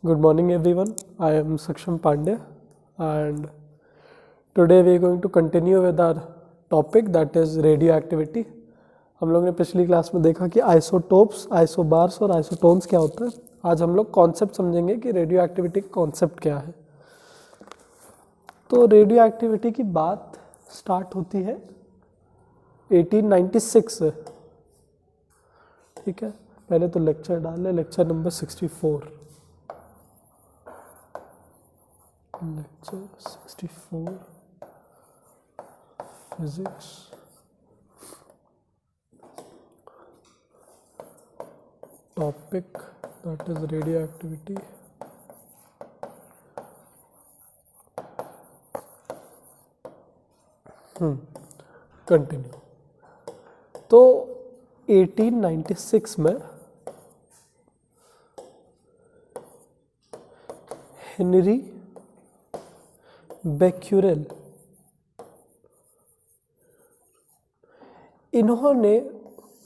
Good morning everyone. I am Saksham Pandey and today we are going to continue with our topic that is radioactivity. हम लोग ने पिछली class में देखा कि आइसोटोप्स, आइसोबार्स और आइसोटोन्स क्या होता है. आज हम लोग कॉन्सेप्ट समझेंगे कि रेडियो एक्टिविटी कॉन्सेप्ट क्या है. तो रेडियो एक्टिविटी की बात स्टार्ट होती है 1896 से. ठीक है, पहले तो लेक्चर डाल ले, lecture number 64. Lecture 64 Physics. Topic that is radioactivity. Continue. तो 1896 में हेनरी बेक्यूरेल इन्होंने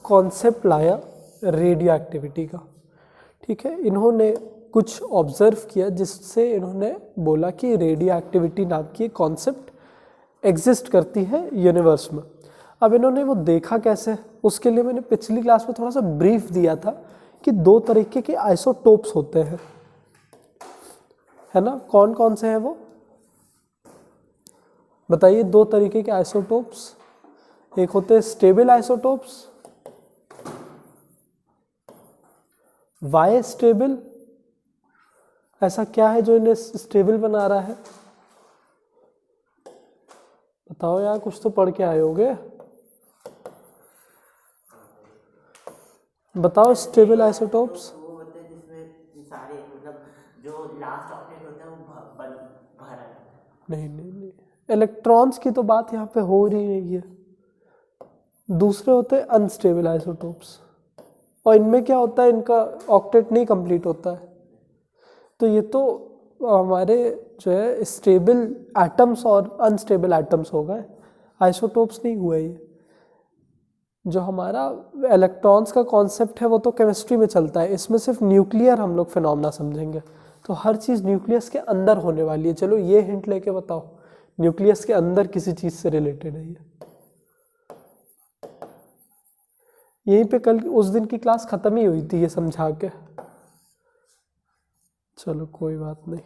कॉन्सेप्ट लाया रेडियो एक्टिविटी का. ठीक है, इन्होंने कुछ ऑब्जर्व किया जिससे इन्होंने बोला कि रेडियो एक्टिविटी नाम की कॉन्सेप्ट एग्जिस्ट करती है यूनिवर्स में. अब इन्होंने वो देखा कैसे, उसके लिए मैंने पिछली क्लास में थोड़ा सा ब्रीफ दिया था कि दो तरीके के आइसोटोप्स होते हैं, है ना. कौन कौन से हैं वो बताइए. दो तरीके के आइसोटोप्स, एक होते हैं स्टेबल आइसोटोप्स, वाई स्टेबल. ऐसा क्या है जो इन्हें स्टेबल बना रहा है, बताओ यार, कुछ तो पढ़ के आए होगे, बताओ. स्टेबल आइसोटोप्स वो होते हैं जिसमें सारे मतलब जो लास्ट ऑक्टेट होता है वो भरा रहता है. नहीं, इलेक्ट्रॉन्स की तो बात यहाँ पे हो रही नहीं है. दूसरे होते हैं अनस्टेबल आइसोटोप्स, और इनमें क्या होता है, इनका ऑक्टेट नहीं कंप्लीट होता है. तो ये तो हमारे जो है स्टेबल एटम्स और अनस्टेबल एटम्स हो गए, आइसोटोप्स नहीं हुए. ये जो हमारा इलेक्ट्रॉन्स का कॉन्सेप्ट है वो तो केमिस्ट्री में चलता है, इसमें सिर्फ न्यूक्लियर हम लोग फिनोमेना समझेंगे. तो हर चीज़ न्यूक्लियस के अंदर होने वाली है. चलो ये हिंट लेके बताओ, न्यूक्लियस के अंदर किसी चीज़ से रिलेटेड है ये. यहीं पे कल उस दिन की क्लास ख़त्म ही हुई थी ये समझा के. चलो कोई बात नहीं,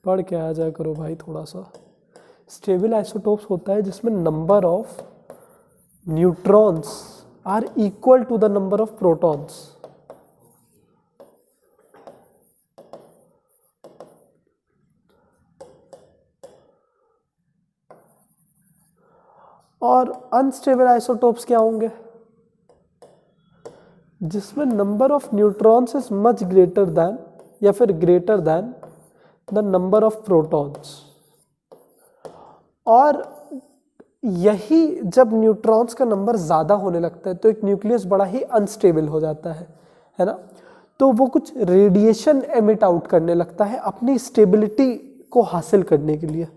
पढ़ के आ जाया करो भाई थोड़ा सा. स्टेबल आइसोटोप्स होता है जिसमें number of neutrons are equal to the number of protons. और अनस्टेबल आइसोटोप्स क्या होंगे, जिसमें number of neutrons is much greater than या फिर greater than the number of protons. और यही जब न्यूट्रॉन्स का नंबर ज़्यादा होने लगता है तो एक न्यूक्लियस बड़ा ही अनस्टेबल हो जाता है ना. तो वो कुछ रेडिएशन एमिट आउट करने लगता है अपनी स्टेबिलिटी को हासिल करने के लिए,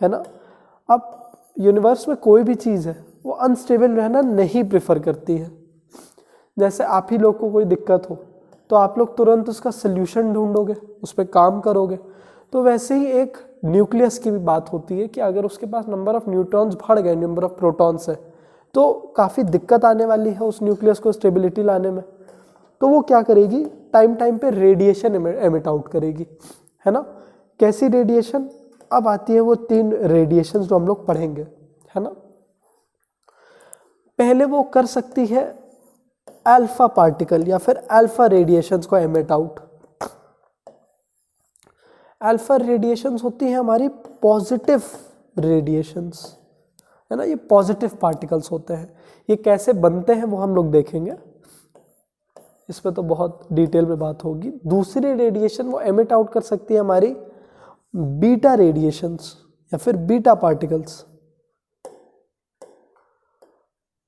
है ना. अब यूनिवर्स में कोई भी चीज़ है वो अनस्टेबल रहना नहीं प्रेफर करती है. जैसे आप ही लोग को कोई दिक्कत हो तो आप लोग तुरंत उसका सल्यूशन ढूंढोगे, उस पर काम करोगे. तो वैसे ही एक न्यूक्लियस की भी बात होती है कि अगर उसके पास नंबर ऑफ न्यूट्रॉन्स बढ़ गए, नंबर ऑफ प्रोटॉन्स है, तो काफ़ी दिक्कत आने वाली है उस न्यूक्लियस को स्टेबिलिटी लाने में. तो वो क्या करेगी, टाइम पे रेडिएशन एमिट आउट करेगी, है ना. कैसी रेडिएशन, अब आती है वो तीन रेडिएशन जो हम लोग पढ़ेंगे, है ना. पहले वो कर सकती है अल्फा पार्टिकल या फिर अल्फा रेडिएशंस को एमिट आउट. अल्फा रेडिएशंस होती हैं हमारी पॉजिटिव रेडिएशंस, है ना. ये पॉजिटिव पार्टिकल्स होते हैं. ये कैसे बनते हैं वो हम लोग देखेंगे, इस पर तो बहुत डिटेल में बात होगी. दूसरी रेडिएशन वो एमिट आउट कर सकती है हमारी बीटा रेडिएशंस या फिर बीटा पार्टिकल्स,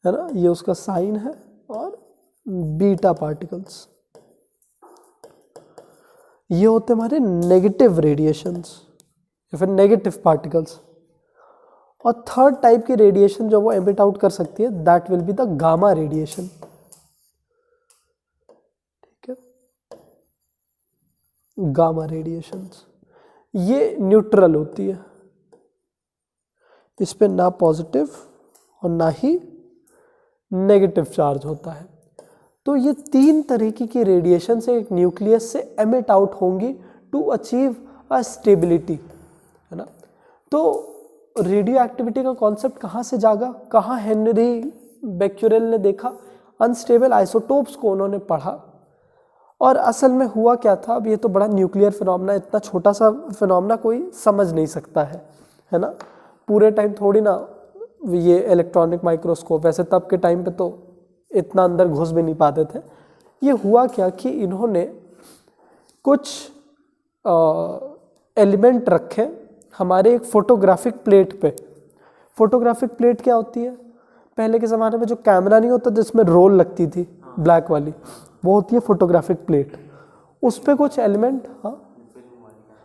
है ना. ये उसका साइन है. और बीटा पार्टिकल्स ये होते हमारे नेगेटिव रेडिएशंस या फिर नेगेटिव पार्टिकल्स. और थर्ड टाइप की रेडिएशन जो वो एमिट आउट कर सकती है that will be the gamma radiation. ठीक है, गामा रेडिएशंस, ये न्यूट्रल होती है, इस पे ना पॉजिटिव और ना ही नेगेटिव चार्ज होता है। तो ये 3 तरीके की रेडिएशन से एक न्यूक्लियस से एमिट आउट होंगी टू अचीव अ स्टेबिलिटी, है ना। तो रेडियो एक्टिविटी का कॉन्सेप्ट कहाँ से जागा, कहाँ हेनरी बेक्यूरेल ने देखा, अनस्टेबल आइसोटोप्स को उन्होंने पढ़ा। और असल में हुआ क्या था, अब ये तो बड़ा न्यूक्लियर फिनोमेना, इतना छोटा सा फिनोमेना कोई समझ नहीं सकता है ना। पूरे टाइम थोड़ी ना ये इलेक्ट्रॉनिक माइक्रोस्कोप, वैसे तब के टाइम पे तो इतना अंदर घुस भी नहीं पाते थे। ये हुआ क्या कि इन्होंने कुछ एलिमेंट रखे हमारे एक फोटोग्राफिक प्लेट पे। फोटोग्राफिक प्लेट क्या होती है, पहले के ज़माने में जो कैमरा नहीं होता जिसमें रोल लगती थी ब्लैक वाली, वो होती है फोटोग्राफिक प्लेट। उस पे कुछ एलिमेंट,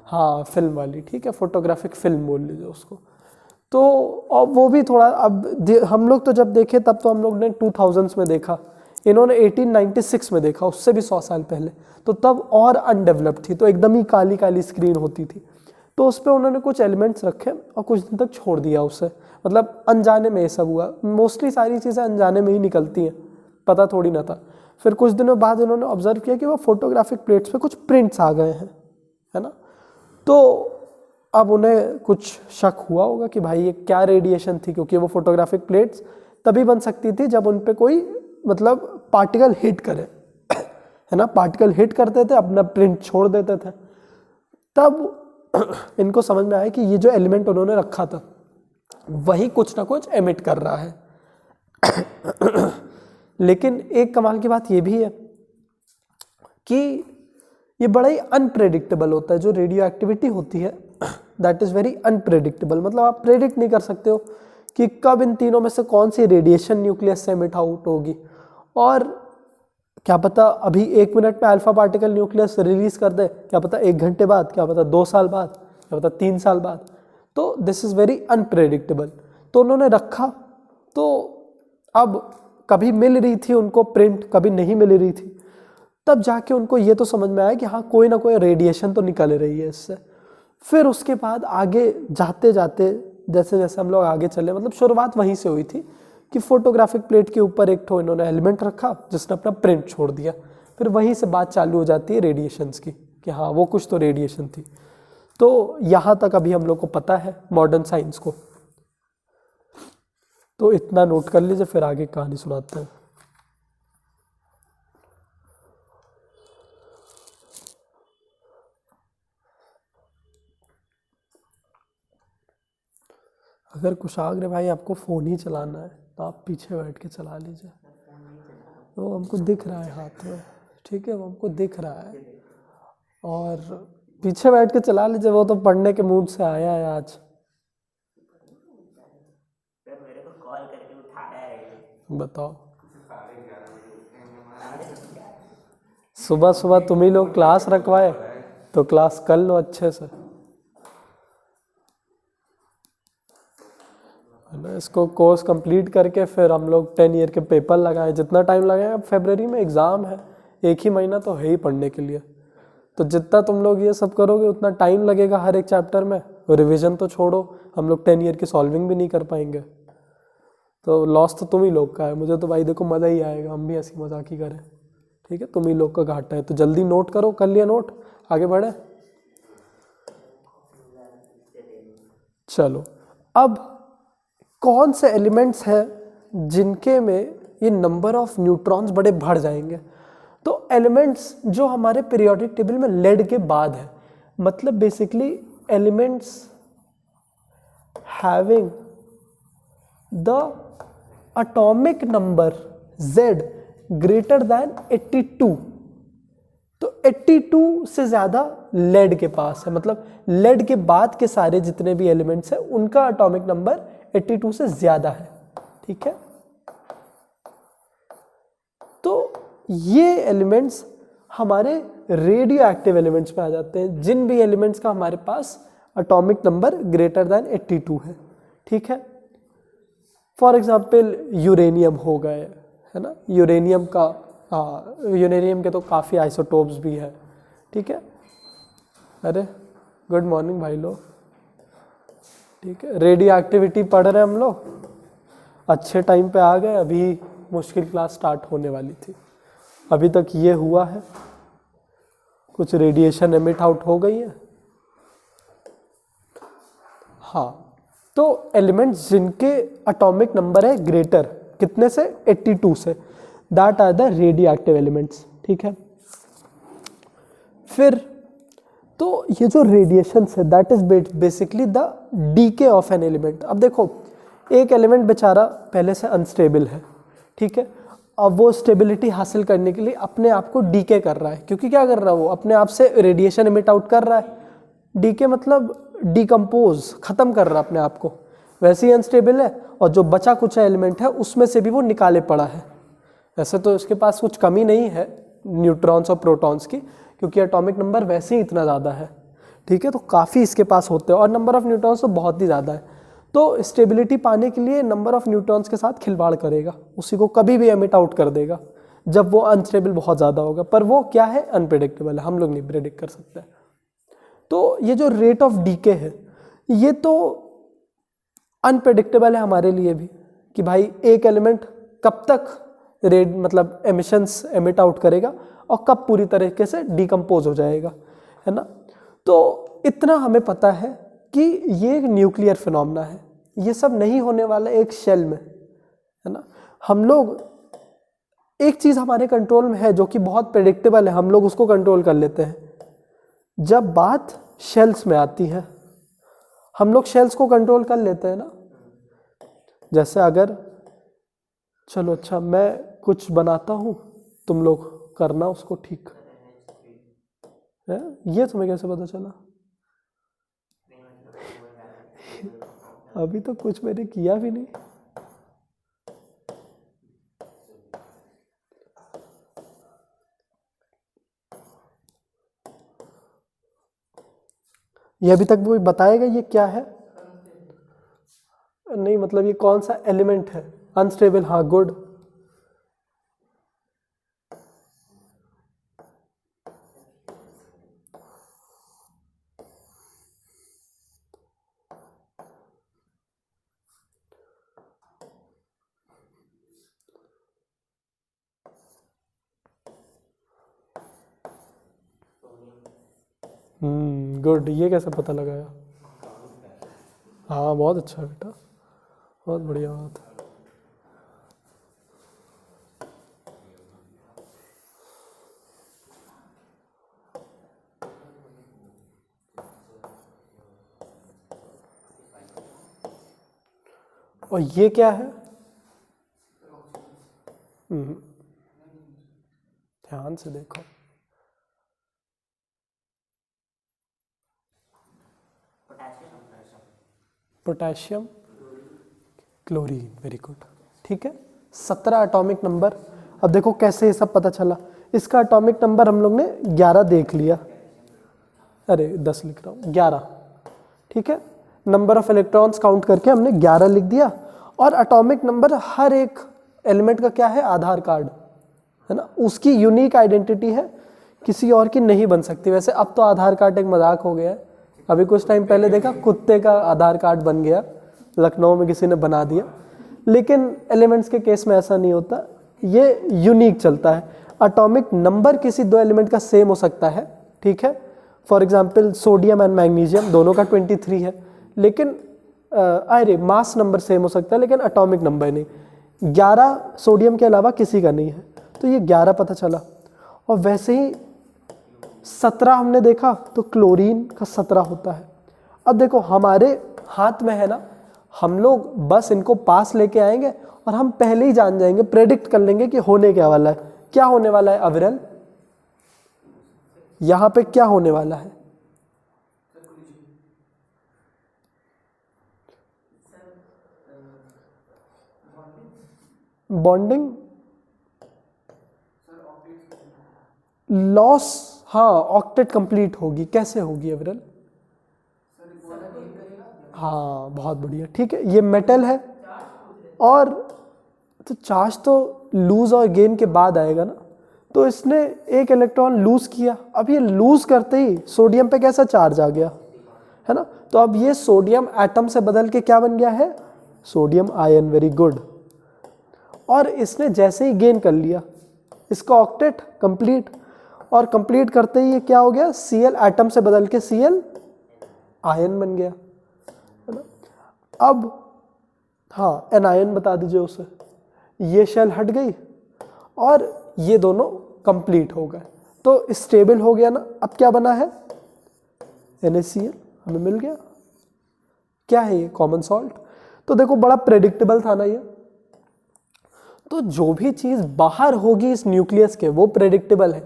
हाँ फिल्म वाली, ठीक है, फोटोग्राफिक फिल्म बोल लीजिए उसको। तो और वो भी थोड़ा, अब हम लोग तो जब देखे तब तो हम लोग ने 2000s में देखा, इन्होंने 1896 में देखा, उससे भी 100 साल पहले, तो तब और अनडेवलप्ड थी, तो एकदम ही काली काली स्क्रीन होती थी। तो उस पर उन्होंने कुछ एलिमेंट्स रखे और कुछ दिन तक छोड़ दिया उसे, मतलब अनजाने में ये सब हुआ। मोस्टली सारी चीज़ें अनजाने में ही निकलती हैं, पता थोड़ी ना था। फिर कुछ दिनों बाद उन्होंने ऑब्जर्व किया कि वो फोटोग्राफिक प्लेट्स पे कुछ प्रिंट्स आ गए हैं, है ना। तो अब उन्हें कुछ शक हुआ होगा कि भाई ये क्या रेडिएशन थी, क्योंकि वो फोटोग्राफिक प्लेट्स तभी बन सकती थी जब उन पे कोई मतलब पार्टिकल हिट करे, है ना। पार्टिकल हिट करते थे, अपना प्रिंट छोड़ देते थे। तब इनको समझ में आया कि ये जो एलिमेंट उन्होंने रखा था वही कुछ ना कुछ एमिट कर रहा है। लेकिन एक कमाल की बात ये भी है कि ये बड़ा ही अनप्रेडिक्टेबल होता है। जो रेडियो एक्टिविटी होती है दैट इज़ वेरी अनप्रेडिक्टेबल, मतलब आप प्रेडिक्ट नहीं कर सकते हो कि कब इन तीनों में से कौन सी रेडिएशन न्यूक्लियस से एमिट आउट होगी। और क्या पता अभी 1 मिनट में अल्फा पार्टिकल न्यूक्लियस रिलीज कर दे, क्या पता 1 घंटे बाद, क्या पता 2 साल बाद, क्या पता 3 साल बाद। तो दिस इज़ वेरी अनप्रेडिक्टेबल। तो उन्होंने रखा, तो अब कभी मिल रही थी उनको प्रिंट, कभी नहीं मिल रही थी। तब जाके उनको ये तो समझ में आया कि हाँ कोई ना कोई रेडिएशन तो निकल रही है इससे। फिर उसके बाद आगे जाते जाते जैसे जैसे हम लोग आगे चले, मतलब शुरुआत वहीं से हुई थी कि फोटोग्राफिक प्लेट के ऊपर एक ठो इन्होंने एलिमेंट रखा जिसने अपना प्रिंट छोड़ दिया। फिर वहीं से बात चालू हो जाती है रेडिएशंस की कि हाँ वो कुछ तो रेडिएशन थी। तो यहाँ तक अभी हम लोग को पता है मॉडर्न साइंस को। तो इतना नोट कर लीजिए, फिर आगे कहानी सुनाते हैं। अगर कुशाग्र भाई आपको फ़ोन ही चलाना है तो आप पीछे बैठ के चला लीजिए, वो हमको दिख रहा है हाथ में, ठीक है, वो हमको दिख रहा है। और पीछे बैठ के चला लीजिए, वो तो पढ़ने के मूड से आया है आज। मेरे को कॉल करके उठाया है। बताओ, सुबह सुबह तुम ही लोग क्लास रखवाए तो क्लास कर लो अच्छे से, है ना। इसको कोर्स कंप्लीट करके फिर हम लोग 10 ईयर के पेपर लगाए, जितना टाइम लगाए। अब फरवरी में एग्ज़ाम है, 1 ही महीना तो है ही पढ़ने के लिए। तो जितना तुम लोग ये सब करोगे उतना टाइम लगेगा हर एक चैप्टर में। रिवीजन तो छोड़ो, हम लोग 10 ईयर की सॉल्विंग भी नहीं कर पाएंगे। तो लॉस तो तुम ही लोग का है। मुझे तो भाई देखो मज़ा ही आएगा, हम भी ऐसी मजाक ही करें, ठीक है। तुम ही लोग का घाटा है, तो जल्दी नोट करो। कर लिया नोट, आगे बढ़े। चलो, अब कौन से एलिमेंट्स हैं जिनके में ये नंबर ऑफ न्यूट्रॉन्स बड़े बढ़ जाएंगे। तो एलिमेंट्स जो हमारे पीरियोडिक टेबल में लेड के बाद है, मतलब basically elements having the atomic number Z greater than 82। तो 82 से ज़्यादा लेड के पास है, मतलब लेड के बाद के सारे जितने भी एलिमेंट्स हैं उनका एटॉमिक नंबर 82 से ज़्यादा है, ठीक है। तो ये एलिमेंट्स हमारे रेडियो एक्टिव एलिमेंट्स में आ जाते हैं, जिन भी एलिमेंट्स का हमारे पास एटॉमिक नंबर ग्रेटर दैन 82 है, ठीक है। फॉर एग्जाम्पल यूरेनियम हो गए, है ना। यूरेनियम का यूरेनियम के तो काफ़ी आइसोटोप्स भी है, ठीक है। अरे गुड मॉर्निंग भाई लोग, ठीक है। रेडियो एक्टिविटी पढ़ रहे हैं हम लोग, अच्छे टाइम पे आ गए। अभी मुश्किल क्लास स्टार्ट होने वाली थी, अभी तक ये हुआ है, कुछ रेडिएशन एमिट आउट हो गई है। हाँ, तो एलिमेंट्स जिनके एटॉमिक नंबर है ग्रेटर कितने से, 82 से, that are the radioactive elements, ठीक है। फिर तो ये जो रेडिएशन है that is basically the decay of an element. अब देखो, एक एलिमेंट बेचारा पहले से अनस्टेबल है, ठीक है। अब वो स्टेबिलिटी हासिल करने के लिए अपने आप को डीके कर रहा है, क्योंकि क्या कर रहा है वो अपने आप से रेडिएशन एमिट आउट कर रहा है। डीके मतलब डिकम्पोज, खत्म कर रहा है अपने आप को। वैसे ही अनस्टेबल है और जो बचा कुछ एलिमेंट है उसमें से भी वो निकाले पड़ा है। वैसे तो इसके पास कुछ कमी नहीं है न्यूट्रॉन्स और प्रोटॉन्स की, क्योंकि एटॉमिक नंबर वैसे ही इतना ज़्यादा है, ठीक है। तो काफ़ी इसके पास होते हैं और नंबर ऑफ न्यूट्रॉन्स तो बहुत ही ज़्यादा है। तो स्टेबिलिटी पाने के लिए नंबर ऑफ न्यूट्रॉन्स के साथ खिलवाड़ करेगा, उसी को कभी भी एमिट आउट कर देगा जब वो अनस्टेबल बहुत ज़्यादा होगा। पर वो क्या है, अनप्रेडिक्टेबल है, हम लोग नहीं प्रेडिक्ट कर सकते। तो ये जो रेट ऑफ डीके है ये तो अनप्रेडिक्टेबल है हमारे लिए भी, कि भाई एक एलिमेंट कब तक मतलब एमिशंस एमिट आउट करेगा और कब पूरी तरीके से डिकम्पोज हो जाएगा, है ना। तो इतना हमें पता है कि ये एक न्यूक्लियर फिनोमेना है, ये सब नहीं होने वाला एक शेल में, है ना। हम लोग एक चीज़ हमारे कंट्रोल में है जो कि बहुत प्रेडिक्टेबल है, हम लोग उसको कंट्रोल कर लेते हैं। जब बात शेल्स में आती है हम लोग शेल्स को कंट्रोल कर लेते हैं ना। जैसे अगर चलो अच्छा मैं कुछ बनाता हूँ, तुम लोग करना उसको ठीक है। ये तुम्हें कैसे पता चला? अभी तो कुछ मैंने किया भी नहीं। ये अभी तक वो बताएगा ये क्या है? नहीं मतलब ये कौन सा एलिमेंट है? अनस्टेबल, हाँ गुड। गुड, ये कैसे पता लगाया? हाँ बहुत अच्छा बेटा, बहुत बढ़िया बात है। और ये क्या है? ध्यान से देखो, पोटेशियम क्लोरीन, वेरी गुड, ठीक है। 17 एटॉमिक नंबर। अब देखो कैसे ये सब पता चला। इसका एटॉमिक नंबर हम लोग ने 11 देख लिया, अरे 10 लिख रहा हूँ, 11, ठीक है। नंबर ऑफ इलेक्ट्रॉन्स काउंट करके हमने 11 लिख दिया। और एटॉमिक नंबर हर एक एलिमेंट का क्या है, आधार कार्ड है ना, उसकी यूनिक आइडेंटिटी है, किसी और की नहीं बन सकती। वैसे अब तो आधार कार्ड एक मजाक हो गया है, अभी कुछ टाइम पहले देखा कुत्ते का आधार कार्ड बन गया, लखनऊ में किसी ने बना दिया। लेकिन एलिमेंट्स के केस में ऐसा नहीं होता, ये यूनिक चलता है। एटॉमिक नंबर किसी दो एलिमेंट का सेम हो सकता है, ठीक है। For example sodium and magnesium दोनों का 23 है, लेकिन अरे मास नंबर सेम हो सकता है लेकिन एटॉमिक नंबर नहीं। 11 सोडियम के अलावा किसी का नहीं है, तो ये 11 पता चला। और वैसे ही 17 हमने देखा तो क्लोरीन का 17 होता है। अब देखो हमारे हाथ में है ना, हम लोग बस इनको पास लेके आएंगे और हम पहले ही जान जाएंगे, प्रेडिक्ट कर लेंगे कि होने क्या वाला है। क्या होने वाला है अविरल? यहाँ पे क्या होने वाला है? बॉन्डिंग, लॉस, हाँ ऑक्टेट कंप्लीट होगी। कैसे होगी अविरल? हाँ बहुत बढ़िया, ठीक है। ये मेटल है और तो चार्ज तो लूज और गेन के बाद आएगा ना, तो इसने एक इलेक्ट्रॉन लूज किया। अब ये लूज करते ही सोडियम पे कैसा चार्ज आ गया, है ना, तो अब ये सोडियम एटम से बदल के क्या बन गया है, सोडियम आयन। Very good. और इसने जैसे ही गेन कर लिया इसका ऑक्टेट कंप्लीट, और कंप्लीट करते ही ये क्या हो गया, Cl एटम से बदल के Cl आयन बन गया, है ना। अब हाँ एनायन बता दीजिए उसे। ये शेल हट गई और ये दोनों कंप्लीट हो गए, तो स्टेबल हो गया ना। अब क्या बना है, NaCl हमें मिल गया। क्या है ये, कॉमन सॉल्ट। तो देखो बड़ा प्रेडिक्टेबल था ना ये। तो जो भी चीज़ बाहर होगी इस न्यूक्लियस के वो प्रेडिक्टेबल है,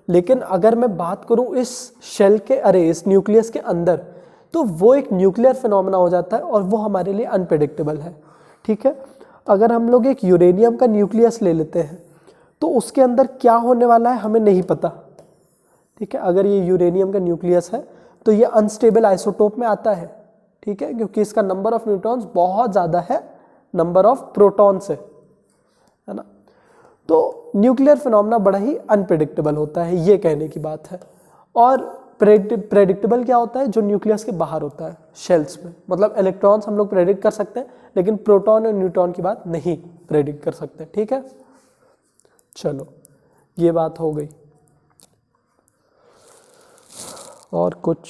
लेकिन अगर मैं बात करूं इस शेल के, इस न्यूक्लियस के अंदर, तो वो एक न्यूक्लियर फिनोमेना हो जाता है और वो हमारे लिए अनप्रेडिक्टेबल है। ठीक है, अगर हम लोग एक यूरेनियम का न्यूक्लियस ले लेते हैं तो उसके अंदर क्या होने वाला है हमें नहीं पता। ठीक है, अगर ये यूरेनियम का न्यूक्लियस है तो ये अनस्टेबल आइसोटोप में आता है। ठीक है, क्योंकि इसका नंबर ऑफ न्यूट्रॉन्स बहुत ज़्यादा है नंबर ऑफ प्रोटॉन से, है ना। तो न्यूक्लियर फिनोमेना बड़ा ही अनप्रेडिक्टेबल होता है, ये कहने की बात है। और प्रेडिक्टेबल क्या होता है, जो न्यूक्लियस के बाहर होता है शेल्स में, मतलब इलेक्ट्रॉन्स हम लोग प्रेडिक्ट कर सकते हैं, लेकिन प्रोटॉन और न्यूट्रॉन की बात नहीं प्रेडिक्ट कर सकते। ठीक है, चलो ये बात हो गई। और कुछ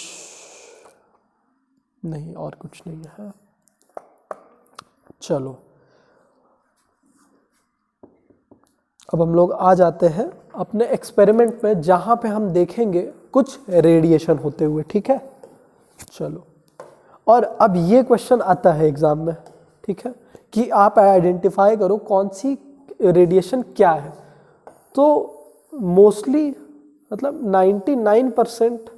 नहीं, और कुछ नहीं है। चलो अब हम लोग आ जाते हैं अपने एक्सपेरिमेंट में, जहाँ पे हम देखेंगे कुछ रेडिएशन होते हुए। ठीक है, चलो। और अब ये क्वेश्चन आता है एग्जाम में, ठीक है, कि आप आइडेंटिफाई करो कौन सी रेडिएशन क्या है। तो मोस्टली मतलब 99%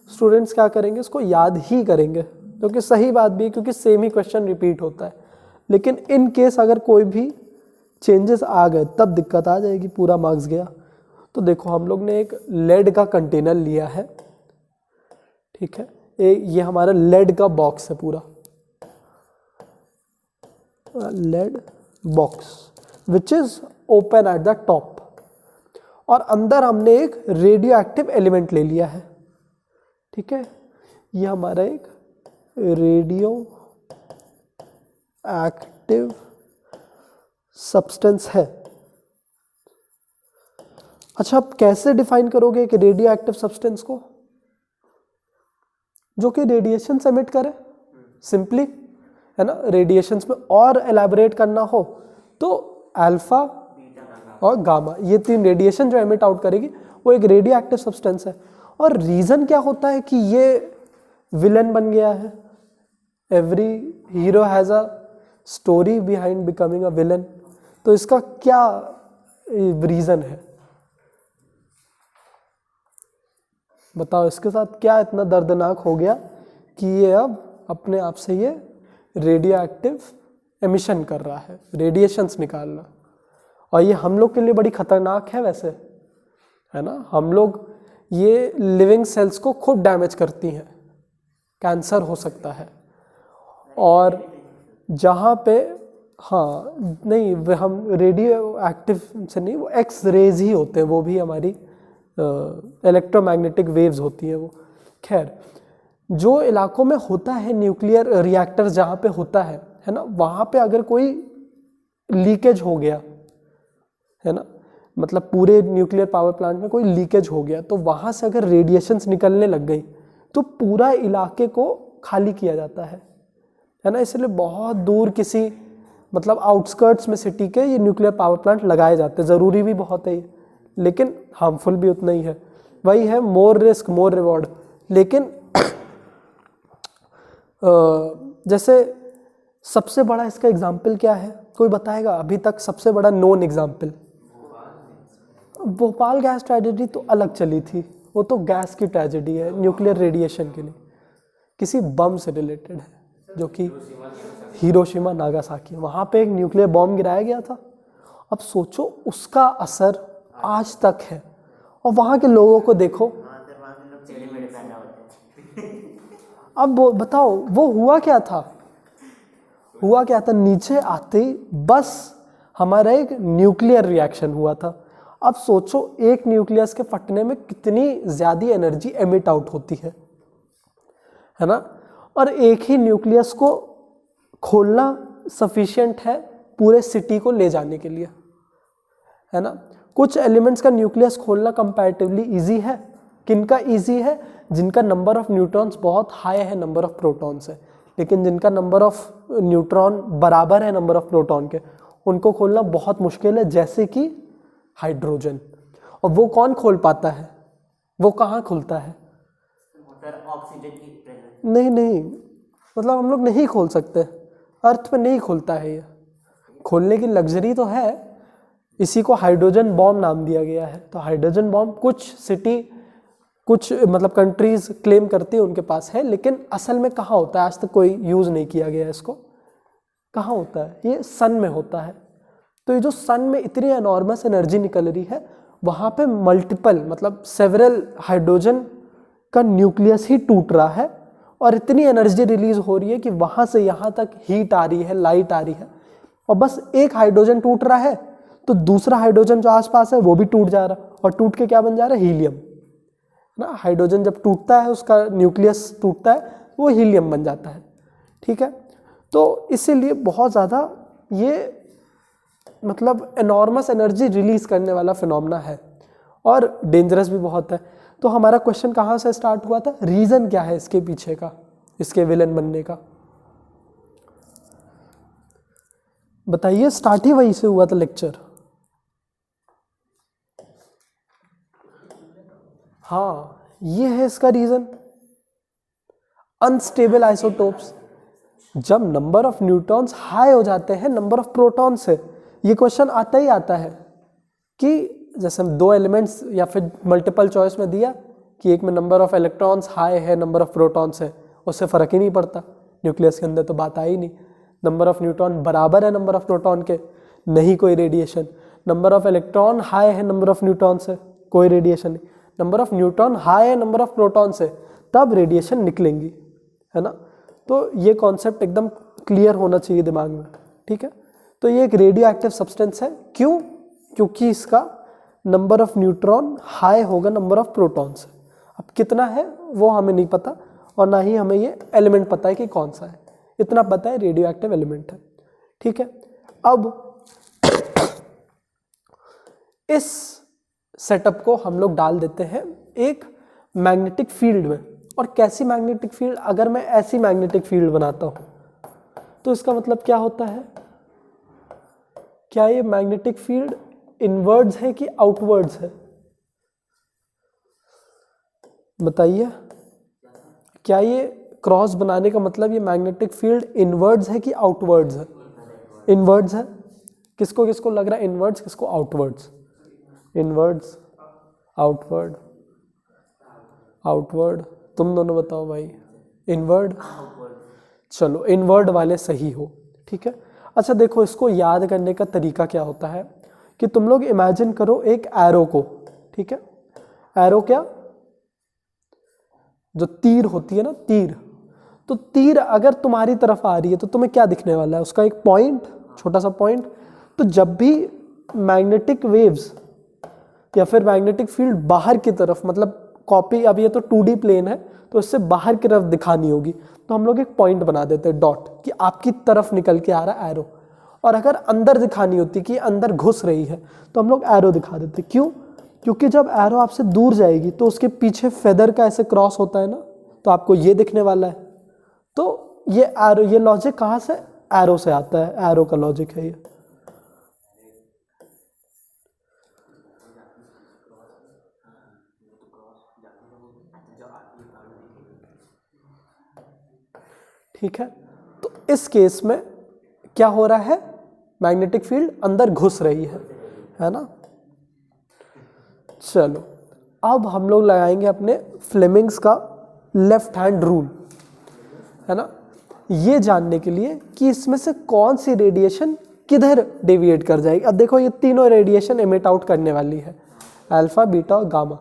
स्टूडेंट्स क्या करेंगे, इसको याद ही करेंगे, क्योंकि सही बात भी है, क्योंकि सेम ही क्वेश्चन रिपीट होता है। लेकिन इन केस अगर कोई भी चेंजेस आ गए तब दिक्कत आ जाएगी, पूरा मार्क्स गया। तो देखो हम लोग ने एक लेड का कंटेनर लिया है, ठीक है, ये हमारा लेड का बॉक्स है पूरा, lead box which is open at the top, और अंदर हमने एक रेडियो एक्टिव एलिमेंट ले लिया है। ठीक है, ये हमारा एक रेडियो एक्टिव सब्सटेंस है। अच्छा, आप कैसे डिफाइन करोगे एक रेडियो एक्टिव सब्सटेंस को, जो कि रेडिएशन एमिट करे? सिंपली, है ना, रेडिएशंस में और एलैबोरेट करना हो तो अल्फा और गामा, ये तीन रेडिएशन जो एमिट आउट करेगी वो एक रेडियो एक्टिव सब्सटेंस है। और रीजन क्या होता है कि ये विलन बन गया है? Every hero has a story behind becoming a villain. तो इसका क्या रीजन है, बताओ, इसके साथ क्या इतना दर्दनाक हो गया कि ये अब अपने आप से ये रेडियो एक्टिव एमिशन कर रहा है, रेडिएशंस निकालना। और ये हम लोग के लिए बड़ी खतरनाक है वैसे, है ना। हम लोग, ये लिविंग सेल्स को खुद डैमेज करती हैं, कैंसर हो सकता है। और जहाँ पे, हाँ नहीं, हम रेडियो एक्टिव से नहीं, वो एक्स रेज ही होते हैं, वो भी हमारी इलेक्ट्रोमैग्नेटिक वेव्स होती है वो। खैर, जो इलाकों में होता है न्यूक्लियर रिएक्टर, जहाँ पे होता है ना, वहाँ पे अगर कोई लीकेज हो गया, है ना, मतलब पूरे न्यूक्लियर पावर प्लांट में कोई लीकेज हो गया, तो वहाँ से अगर रेडिएशंस निकलने लग गई तो पूरा इलाके को खाली किया जाता है ना। इसलिए बहुत दूर किसी, मतलब आउटस्कर्ट्स में सिटी के ये न्यूक्लियर पावर प्लांट लगाए जाते हैं। ज़रूरी भी बहुत है ये, लेकिन हार्मफुल भी उतना ही है। वही है, मोर रिस्क मोर रिवॉर्ड। लेकिन जैसे सबसे बड़ा इसका एग्जाम्पल क्या है, कोई बताएगा अभी तक सबसे बड़ा known example? Bhopal gas tragedy तो अलग चली थी, वो तो गैस की ट्रेजेडी है, न्यूक्लियर रेडिएशन के लिए किसी बम से रिलेटेड है, जो कि हिरोशिमा नागासाकी, वहाँ पे एक न्यूक्लियर बॉम्ब गिराया गया था। अब सोचो उसका असर आज तक है, और वहाँ के लोगों को देखो। अब बताओ वो हुआ क्या था? हुआ क्या था, नीचे आते ही बस हमारा एक न्यूक्लियर रिएक्शन हुआ था। अब सोचो एक न्यूक्लियस के फटने में कितनी ज़्यादा एनर्जी एमिट आउट होती है ना। और एक ही न्यूक्लियस को खोलना सफिशिएंट है पूरे सिटी को ले जाने के लिए, है ना। कुछ एलिमेंट्स का न्यूक्लियस खोलना कंपैरेटिवली इजी है। किनका इजी है? जिनका नंबर ऑफ न्यूट्रॉन्स बहुत हाई है नंबर ऑफ प्रोटॉन से, लेकिन जिनका नंबर ऑफ न्यूट्रॉन बराबर है नंबर ऑफ प्रोटॉन के, उनको खोलना बहुत मुश्किल है, जैसे कि हाइड्रोजन। और वो कौन खोल पाता है? वो कहाँ खुलता है? ऑक्सीजन की प्रेजेंस। नहीं, मतलब हम लोग नहीं खोल सकते, अर्थ पे नहीं खुलता है ये। खोलने की लग्जरी तो है, इसी को हाइड्रोजन बॉम्ब नाम दिया गया है। तो हाइड्रोजन बॉम्ब कुछ सिटी, कुछ मतलब कंट्रीज क्लेम करती है उनके पास है, लेकिन असल में कहाँ होता है? आज तक कोई यूज़ नहीं किया गया है इसको। कहाँ होता है? ये सन में होता है। तो ये जो सन में इतनी एनॉर्मस एनर्जी निकल रही है, वहाँ पे मल्टीपल मतलब सेवरल हाइड्रोजन का न्यूक्लियस ही टूट रहा है और इतनी एनर्जी रिलीज हो रही है कि वहाँ से यहाँ तक हीट आ रही है, लाइट आ रही है। और बस एक हाइड्रोजन टूट रहा है तो दूसरा हाइड्रोजन जो आसपास है वो भी टूट जा रहा है, और टूट के क्या बन जा रहा है? हीलियम ना। हाइड्रोजन जब टूटता है, उसका न्यूक्लियस टूटता है, वो हीलियम बन जाता है। ठीक है, तो इसीलिए बहुत ज़्यादा ये मतलब एनॉर्मस एनर्जी रिलीज करने वाला फिनोमेना है और डेंजरस भी बहुत है। तो हमारा क्वेश्चन कहाँ से स्टार्ट हुआ था? रीज़न क्या है इसके पीछे का, इसके विलन बनने का? बताइए, स्टार्ट ही वहीं से हुआ था लेक्चर। हाँ, ये है इसका रीज़न, अनस्टेबल आइसोटोप्स। जब नंबर ऑफ न्यूट्रॉन्स हाई हो जाते हैं नंबर ऑफ प्रोटॉन से, ये क्वेश्चन आता ही आता है कि जैसे हम दो एलिमेंट्स या फिर मल्टीपल चॉइस में दिया कि एक में नंबर ऑफ इलेक्ट्रॉन्स हाई है, नंबर ऑफ प्रोटॉन्स है, उससे फ़र्क ही नहीं पड़ता, न्यूक्लियस के अंदर तो बात आई नहीं। नंबर ऑफ न्यूट्रॉन बराबर है नंबर ऑफ प्रोटॉन के, नहीं कोई radiation. Number of electron high है नंबर ऑफ न्यूट्रॉन से, कोई रेडिएशन नहीं। नंबर ऑफ न्यूट्रॉन हाई है नंबर ऑफ प्रोटॉन से, तब रेडिएशन निकलेंगी, है ना। तो ये कॉन्सेप्ट एकदम क्लियर होना चाहिए दिमाग में। ठीक है, तो ये एक रेडियो एक्टिव सब्सटेंस है। क्यों? क्योंकि इसका नंबर ऑफ न्यूट्रॉन हाई होगा नंबर ऑफ प्रोटॉन से। अब कितना है वो हमें नहीं पता, और ना ही हमें ये एलिमेंट पता है कि कौन सा है, इतना पता है रेडियो एक्टिव एलिमेंट है। ठीक है, अब इस सेटअप को हम लोग डाल देते हैं एक मैग्नेटिक फील्ड में। और कैसी मैग्नेटिक फील्ड? अगर मैं ऐसी मैग्नेटिक फील्ड बनाता हूं तो इसका मतलब क्या होता है? क्या ये मैग्नेटिक फील्ड इनवर्ड्स है कि आउटवर्ड्स है? बताइए, क्या ये क्रॉस बनाने का मतलब ये मैग्नेटिक फील्ड इनवर्ड्स है कि आउटवर्ड्स है? इनवर्ड्स है। किसको किसको लग रहा है इनवर्ड्स, किसको आउटवर्ड्स? इनवर्ड्स, आउटवर्ड, आउटवर्ड, तुम दोनों बताओ भाई। इनवर्ड, चलो इनवर्ड वाले सही हो। ठीक है, अच्छा देखो, इसको याद करने का तरीका क्या होता है कि तुम लोग इमेजिन करो एक एरो को। ठीक है, एरो क्या? जो तीर होती है ना, तीर। तो तीर अगर तुम्हारी तरफ आ रही है तो तुम्हें क्या दिखने वाला है? उसका एक पॉइंट, छोटा सा पॉइंट। तो जब भी मैग्नेटिक वेव्स या फिर मैग्नेटिक फील्ड बाहर की तरफ, मतलब कॉपी, अब ये तो 2D प्लेन है तो इससे बाहर की तरफ दिखानी होगी, तो हम लोग एक पॉइंट बना देते हैं, डॉट, कि आपकी तरफ निकल के आ रहा एरो। और अगर अंदर दिखानी होती कि अंदर घुस रही है तो हम लोग एरो दिखा देते। क्यों? क्योंकि जब एरो आपसे दूर जाएगी तो उसके पीछे फेदर का ऐसे क्रॉस होता है ना, तो आपको ये दिखने वाला है। तो ये एरो, ये लॉजिक कहाँ से? एरो से आता है, एरो का लॉजिक है ये। ठीक है, तो इस केस में क्या हो रहा है? मैग्नेटिक फील्ड अंदर घुस रही है ना। चलो, अब हम लोग लगाएंगे अपने फ्लेमिंग्स का लेफ्ट हैंड रूल, है ना, ये जानने के लिए कि इसमें से कौन सी रेडिएशन किधर डेविएट कर जाएगी। अब देखो, ये तीनों रेडिएशन एमिट आउट करने वाली है, अल्फा, बीटा और गामा।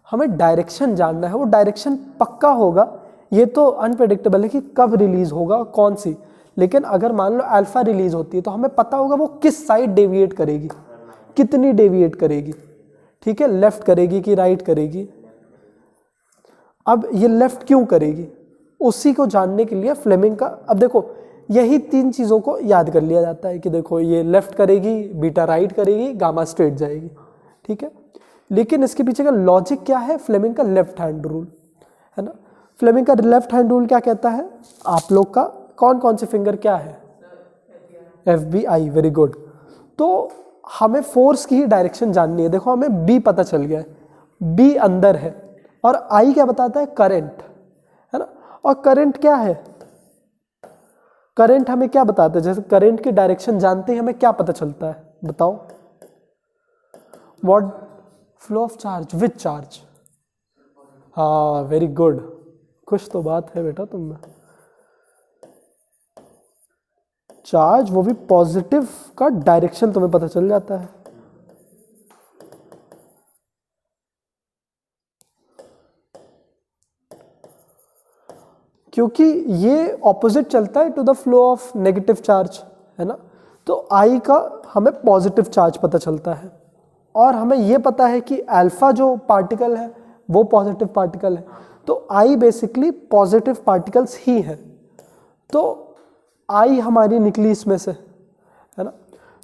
हमें डायरेक्शन जानना है, वो डायरेक्शन पक्का होगा, ये तो अनप्रेडिक्टेबल है कि कब रिलीज होगा कौन सी। लेकिन अगर मान लो अल्फा रिलीज होती है तो हमें पता होगा वो किस साइड डेविएट करेगी, कितनी डेविएट करेगी। ठीक है, लेफ्ट करेगी कि राइट करेगी। अब ये लेफ्ट क्यों करेगी, उसी को जानने के लिए फ्लेमिंग का, अब देखो यही 3 चीज़ों को याद कर लिया जाता है कि देखो ये लेफ्ट करेगी, बीटा राइट करेगी, गामा स्ट्रेट जाएगी, ठीक है। लेकिन इसके पीछे का लॉजिक क्या है, फ्लेमिंग का लेफ्ट हैंड रूल है ना। फ्लेमिंग का लेफ्ट हैंड रूल क्या कहता है, आप लोग का कौन कौन से फिंगर क्या है, FBI, वेरी गुड। तो हमें फोर्स की ही डायरेक्शन जाननी है। देखो हमें B पता चल गया है, B अंदर है, और I क्या बताता है, करंट है ना। और करंट क्या है, करंट हमें क्या बताता है, जैसे करंट की डायरेक्शन जानते ही हमें क्या पता चलता है, बताओ, what, flow of charge, which charge, हाँ वेरी गुड, कुछ तो बात है बेटा तुम में। चार्ज, वो भी पॉजिटिव का डायरेक्शन तुम्हें पता चल जाता है। क्योंकि ये ऑपोजिट चलता है to the flow of negative charge है ना। तो आई का हमें पॉजिटिव चार्ज पता चलता है, और हमें ये पता है कि अल्फा जो पार्टिकल है वो पॉजिटिव पार्टिकल है, तो आई बेसिकली पॉजिटिव पार्टिकल्स ही है। तो आई हमारी निकली इसमें से है ना।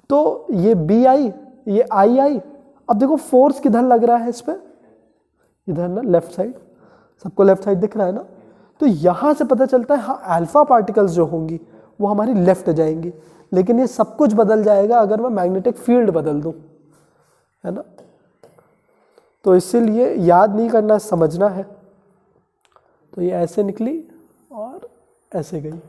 तो ये बी आई, ये आई। अब देखो फोर्स किधर लग रहा है इस पे, इधर ना, लेफ्ट साइड, सबको लेफ्ट साइड दिख रहा है ना। तो यहाँ से पता चलता है हाँ अल्फा पार्टिकल्स जो होंगी वो हमारी लेफ्ट जाएंगी, लेकिन ये सब कुछ बदल जाएगा अगर मैं मैग्नेटिक फील्ड बदल दूं, है ना। तो इसीलिए याद नहीं करना, समझना है। तो ये ऐसे निकली और ऐसे गई,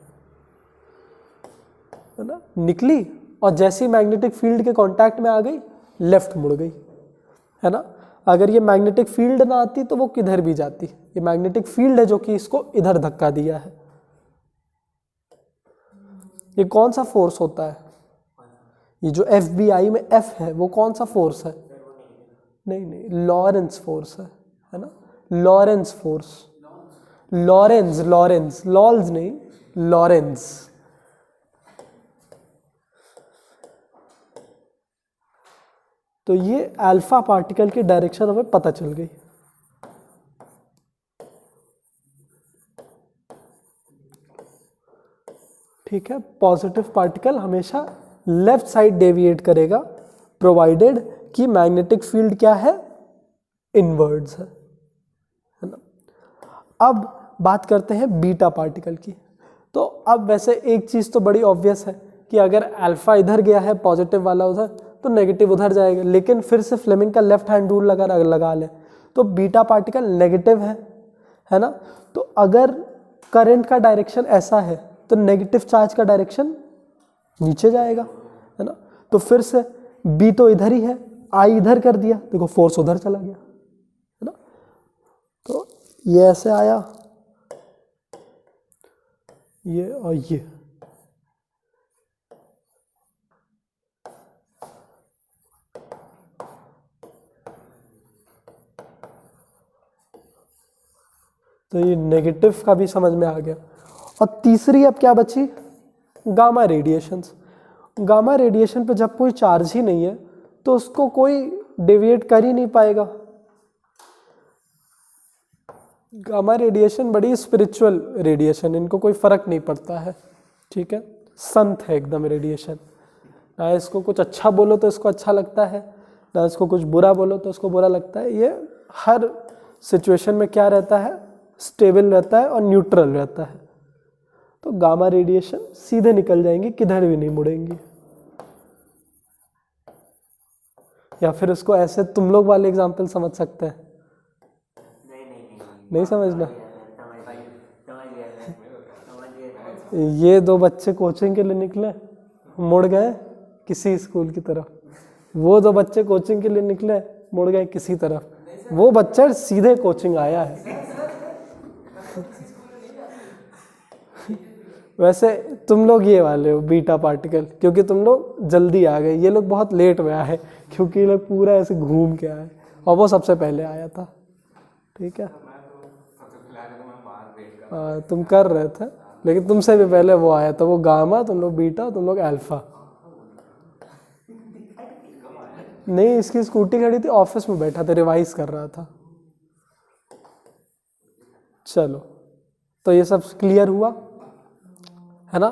है ना, निकली और जैसे ही मैग्नेटिक फील्ड के कांटेक्ट में आ गई लेफ्ट मुड़ गई, है ना। अगर ये मैग्नेटिक फील्ड ना आती तो वो किधर भी जाती, ये मैग्नेटिक फील्ड है जो कि इसको इधर धक्का दिया है। ये कौन सा फोर्स होता है, ये जो FBI में F है वो कौन सा फोर्स है, नहीं, लॉरेंस फोर्स है ना, लॉरेंस फोर्स, लॉरेंस, लॉल्स नहीं, लॉरेंस। तो ये अल्फा पार्टिकल की डायरेक्शन हमें पता चल गई। ठीक है, पॉजिटिव पार्टिकल हमेशा लेफ्ट साइड डेविएट करेगा, प्रोवाइडेड कि मैग्नेटिक फील्ड क्या है, इनवर्ड्स है ना। अब बात करते हैं बीटा पार्टिकल की। तो अब वैसे एक चीज़ तो बड़ी ऑब्वियस है कि अगर अल्फा इधर गया है पॉजिटिव वाला उधर, तो नेगेटिव उधर जाएगा, लेकिन फिर से फ्लेमिंग का लेफ्ट हैंड रूल लगा लें तो बीटा पार्टिकल नेगेटिव है ना। तो अगर करंट का डायरेक्शन ऐसा है तो नेगेटिव चार्ज का डायरेक्शन नीचे जाएगा, है ना। तो फिर से बी तो इधर ही है, आई इधर कर दिया, देखो फोर्स उधर चला गया, है ना। तो ये ऐसे आया, ये और ये, तो ये नेगेटिव का भी समझ में आ गया। और तीसरी अब क्या बची, गामा रेडिएशंस। गामा रेडिएशन पे जब कोई चार्ज ही नहीं है तो उसको कोई डेविएट कर ही नहीं पाएगा। गामा रेडिएशन बड़ी स्पिरिचुअल रेडिएशन, इनको कोई फर्क नहीं पड़ता है, ठीक है, संत है एकदम रेडिएशन। ना इसको कुछ अच्छा बोलो तो इसको अच्छा लगता है, ना इसको कुछ बुरा बोलो तो इसको बुरा लगता है। ये हर सिचुएशन में क्या रहता है, स्टेबल रहता है और न्यूट्रल रहता है। तो गामा रेडिएशन सीधे निकल जाएंगी, किधर भी नहीं मुड़ेंगी। या फिर उसको ऐसे तुम लोग वाले एग्जाम्पल समझ सकते हैं, नहीं समझना। ये 2 बच्चे कोचिंग के लिए निकले, मुड़ गए किसी स्कूल की तरफ, वो 2 बच्चे कोचिंग के लिए निकले, मुड़ गए किसी तरफ, वो बच्चा सीधे कोचिंग आया है। वैसे तुम लोग ये वाले हो बीटा पार्टिकल, क्योंकि तुम लोग जल्दी आ गए, ये लोग बहुत लेट में आए, क्योंकि ये लोग पूरा ऐसे घूम के आए और वो सबसे पहले आया था, ठीक है। तुम कर रहे थे, लेकिन तुमसे भी पहले वो आया था, वो गामा, तुम लोग बीटा, तुम लोग अल्फा। नहीं, इसकी स्कूटी खड़ी थी, ऑफिस में बैठा था, रिवाइज कर रहा था। चलो, तो ये सब क्लियर हुआ है ना।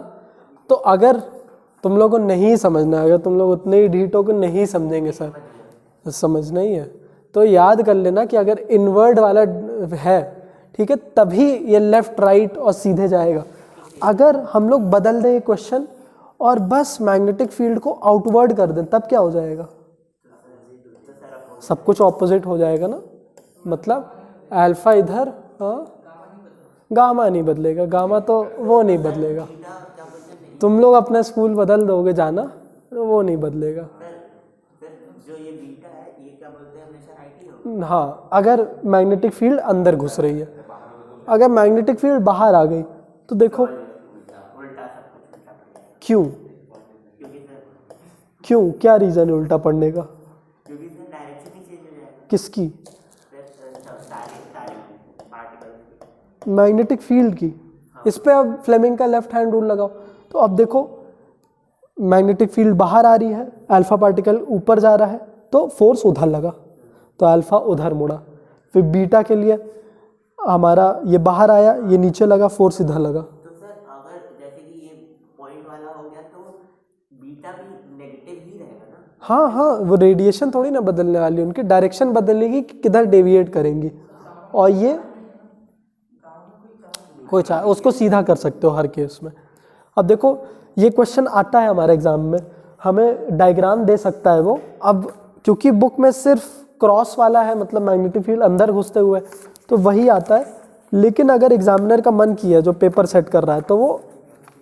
तो अगर तुम लोगों को नहीं समझना, अगर तुम लोग उतने ही ढीठों को नहीं समझेंगे सर, समझना ही है, तो याद कर लेना कि अगर इनवर्ड वाला है, ठीक है, तभी ये लेफ्ट राइट और सीधे जाएगा। अगर हम लोग बदल दें क्वेश्चन और बस मैग्नेटिक फील्ड को आउटवर्ड कर दें, तब क्या हो जाएगा? सब कुछ ऑपोजिट हो जाएगा ना। मतलब अल्फा इधर, हाँ, गामा नहीं बदलेगा, गामा तो वो नहीं बदलेगा। तुम लोग अपना स्कूल बदल दोगे जाना, वो नहीं बदलेगा। जो ये बीटा है, ये क्या बोलते हैं, हमेशा राइट ही होगा। हाँ, अगर मैग्नेटिक फील्ड अंदर घुस रही है। अगर मैग्नेटिक फील्ड बाहर आ गई तो देखो उल्टा सब कुछ उल्टा पड़ेगा। क्यों, क्योंकि सर क्यों, क्या रीजन है उल्टा पड़ने का? क्योंकि सर डायरेक्शन ही चेंज हो जाएगा। किसकी? सारे पार्टिकल्स। मैग्नेटिक फील्ड की। इस पे अब फ्लेमिंग का लेफ्ट हैंड रूल लगाओ। तो अब देखो, मैग्नेटिक फील्ड बाहर आ रही है, अल्फा पार्टिकल ऊपर जा रहा है, तो फोर्स उधर लगा, तो अल्फा उधर मुड़ा। फिर बीटा के लिए हमारा ये बाहर आया, ये नीचे लगा, फोर्स इधर लगा। तो सर अगर जैसे कि ये पॉइंट वाला हो गया, तो बीटा भी नेगेटिव ही रहेगा ना। हाँ हाँ, वो रेडिएशन थोड़ी ना बदलने वाली, उनकी डायरेक्शन बदलेगी कि किधर डेविएट करेंगी। और ये कोई चाहे उसको सीधा कर सकते हो हर केस में। अब देखो, ये क्वेश्चन आता है हमारे एग्जाम में, हमें डायग्राम दे सकता है वो। अब क्योंकि बुक में सिर्फ क्रॉस वाला है, मतलब मैग्नेटिक फील्ड अंदर घुसते हुए, तो वही आता है। लेकिन अगर एग्जामिनर का मन किया, जो पेपर सेट कर रहा है, तो वो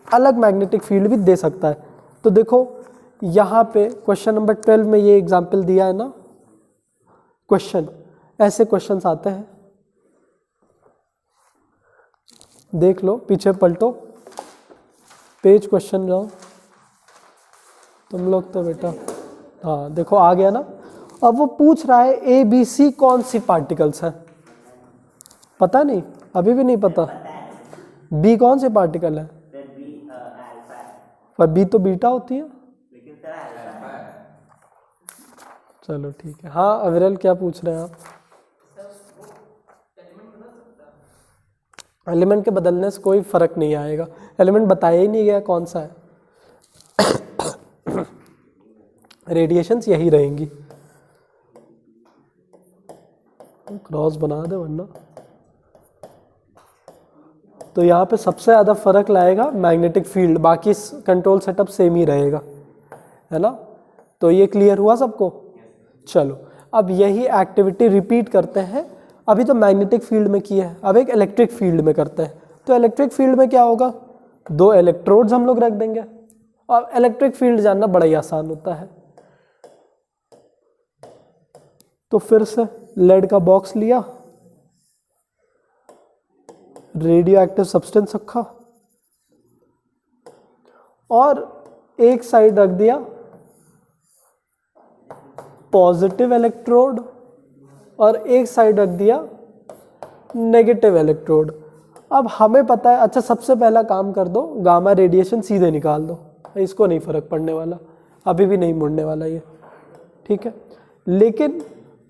अलग मैग्नेटिक फील्ड भी दे सकता है। तो देखो यहाँ पे क्वेश्चन नंबर 12 में ये एग्जाम्पल दिया है ना क्वेश्चन, ऐसे क्वेश्चंस आते हैं। देख लो, पीछे पलटो पेज, क्वेश्चन जाओ तुम लोग तो बेटा। हाँ देखो, आ गया ना। अब वो पूछ रहा है ए बी सी कौन सी पार्टिकल्स हैं। पता नहीं, अभी भी नहीं पता। बी कौन सी पार्टिकल है? फिर बी अल्फा है, पर बी तो बीटा होती है। लेकिन सर अल्फा है। चलो ठीक है। हाँ अविरल, क्या पूछ रहे हैं आप? एलिमेंट के बदलने से कोई फर्क नहीं आएगा, एलिमेंट बताया ही नहीं गया कौन सा है। रेडिएशंस यही रहेंगी। क्रॉस बना दे वरना। तो यहाँ पे सबसे ज़्यादा फर्क लाएगा मैग्नेटिक फील्ड, बाकी कंट्रोल सेटअप सेम ही रहेगा, है ना। तो ये क्लियर हुआ सबको? चलो, अब यही एक्टिविटी रिपीट करते हैं। अभी तो मैग्नेटिक फील्ड में की है, अब एक इलेक्ट्रिक फील्ड में करते हैं। तो इलेक्ट्रिक फील्ड में क्या होगा, दो इलेक्ट्रोड्स हम लोग रख देंगे, और इलेक्ट्रिक फील्ड जानना बड़ा ही आसान होता है। तो फिर से लेड का बॉक्स लिया, रेडियो एक्टिव सब्सटेंस रखा, और एक साइड रख दिया पॉजिटिव इलेक्ट्रोड, और एक साइड रख दिया नेगेटिव इलेक्ट्रोड। अब हमें पता है, अच्छा सबसे पहला काम कर दो, गामा रेडिएशन सीधे निकाल दो, इसको नहीं फर्क पड़ने वाला, अभी भी नहीं मुड़ने वाला ये, ठीक है। लेकिन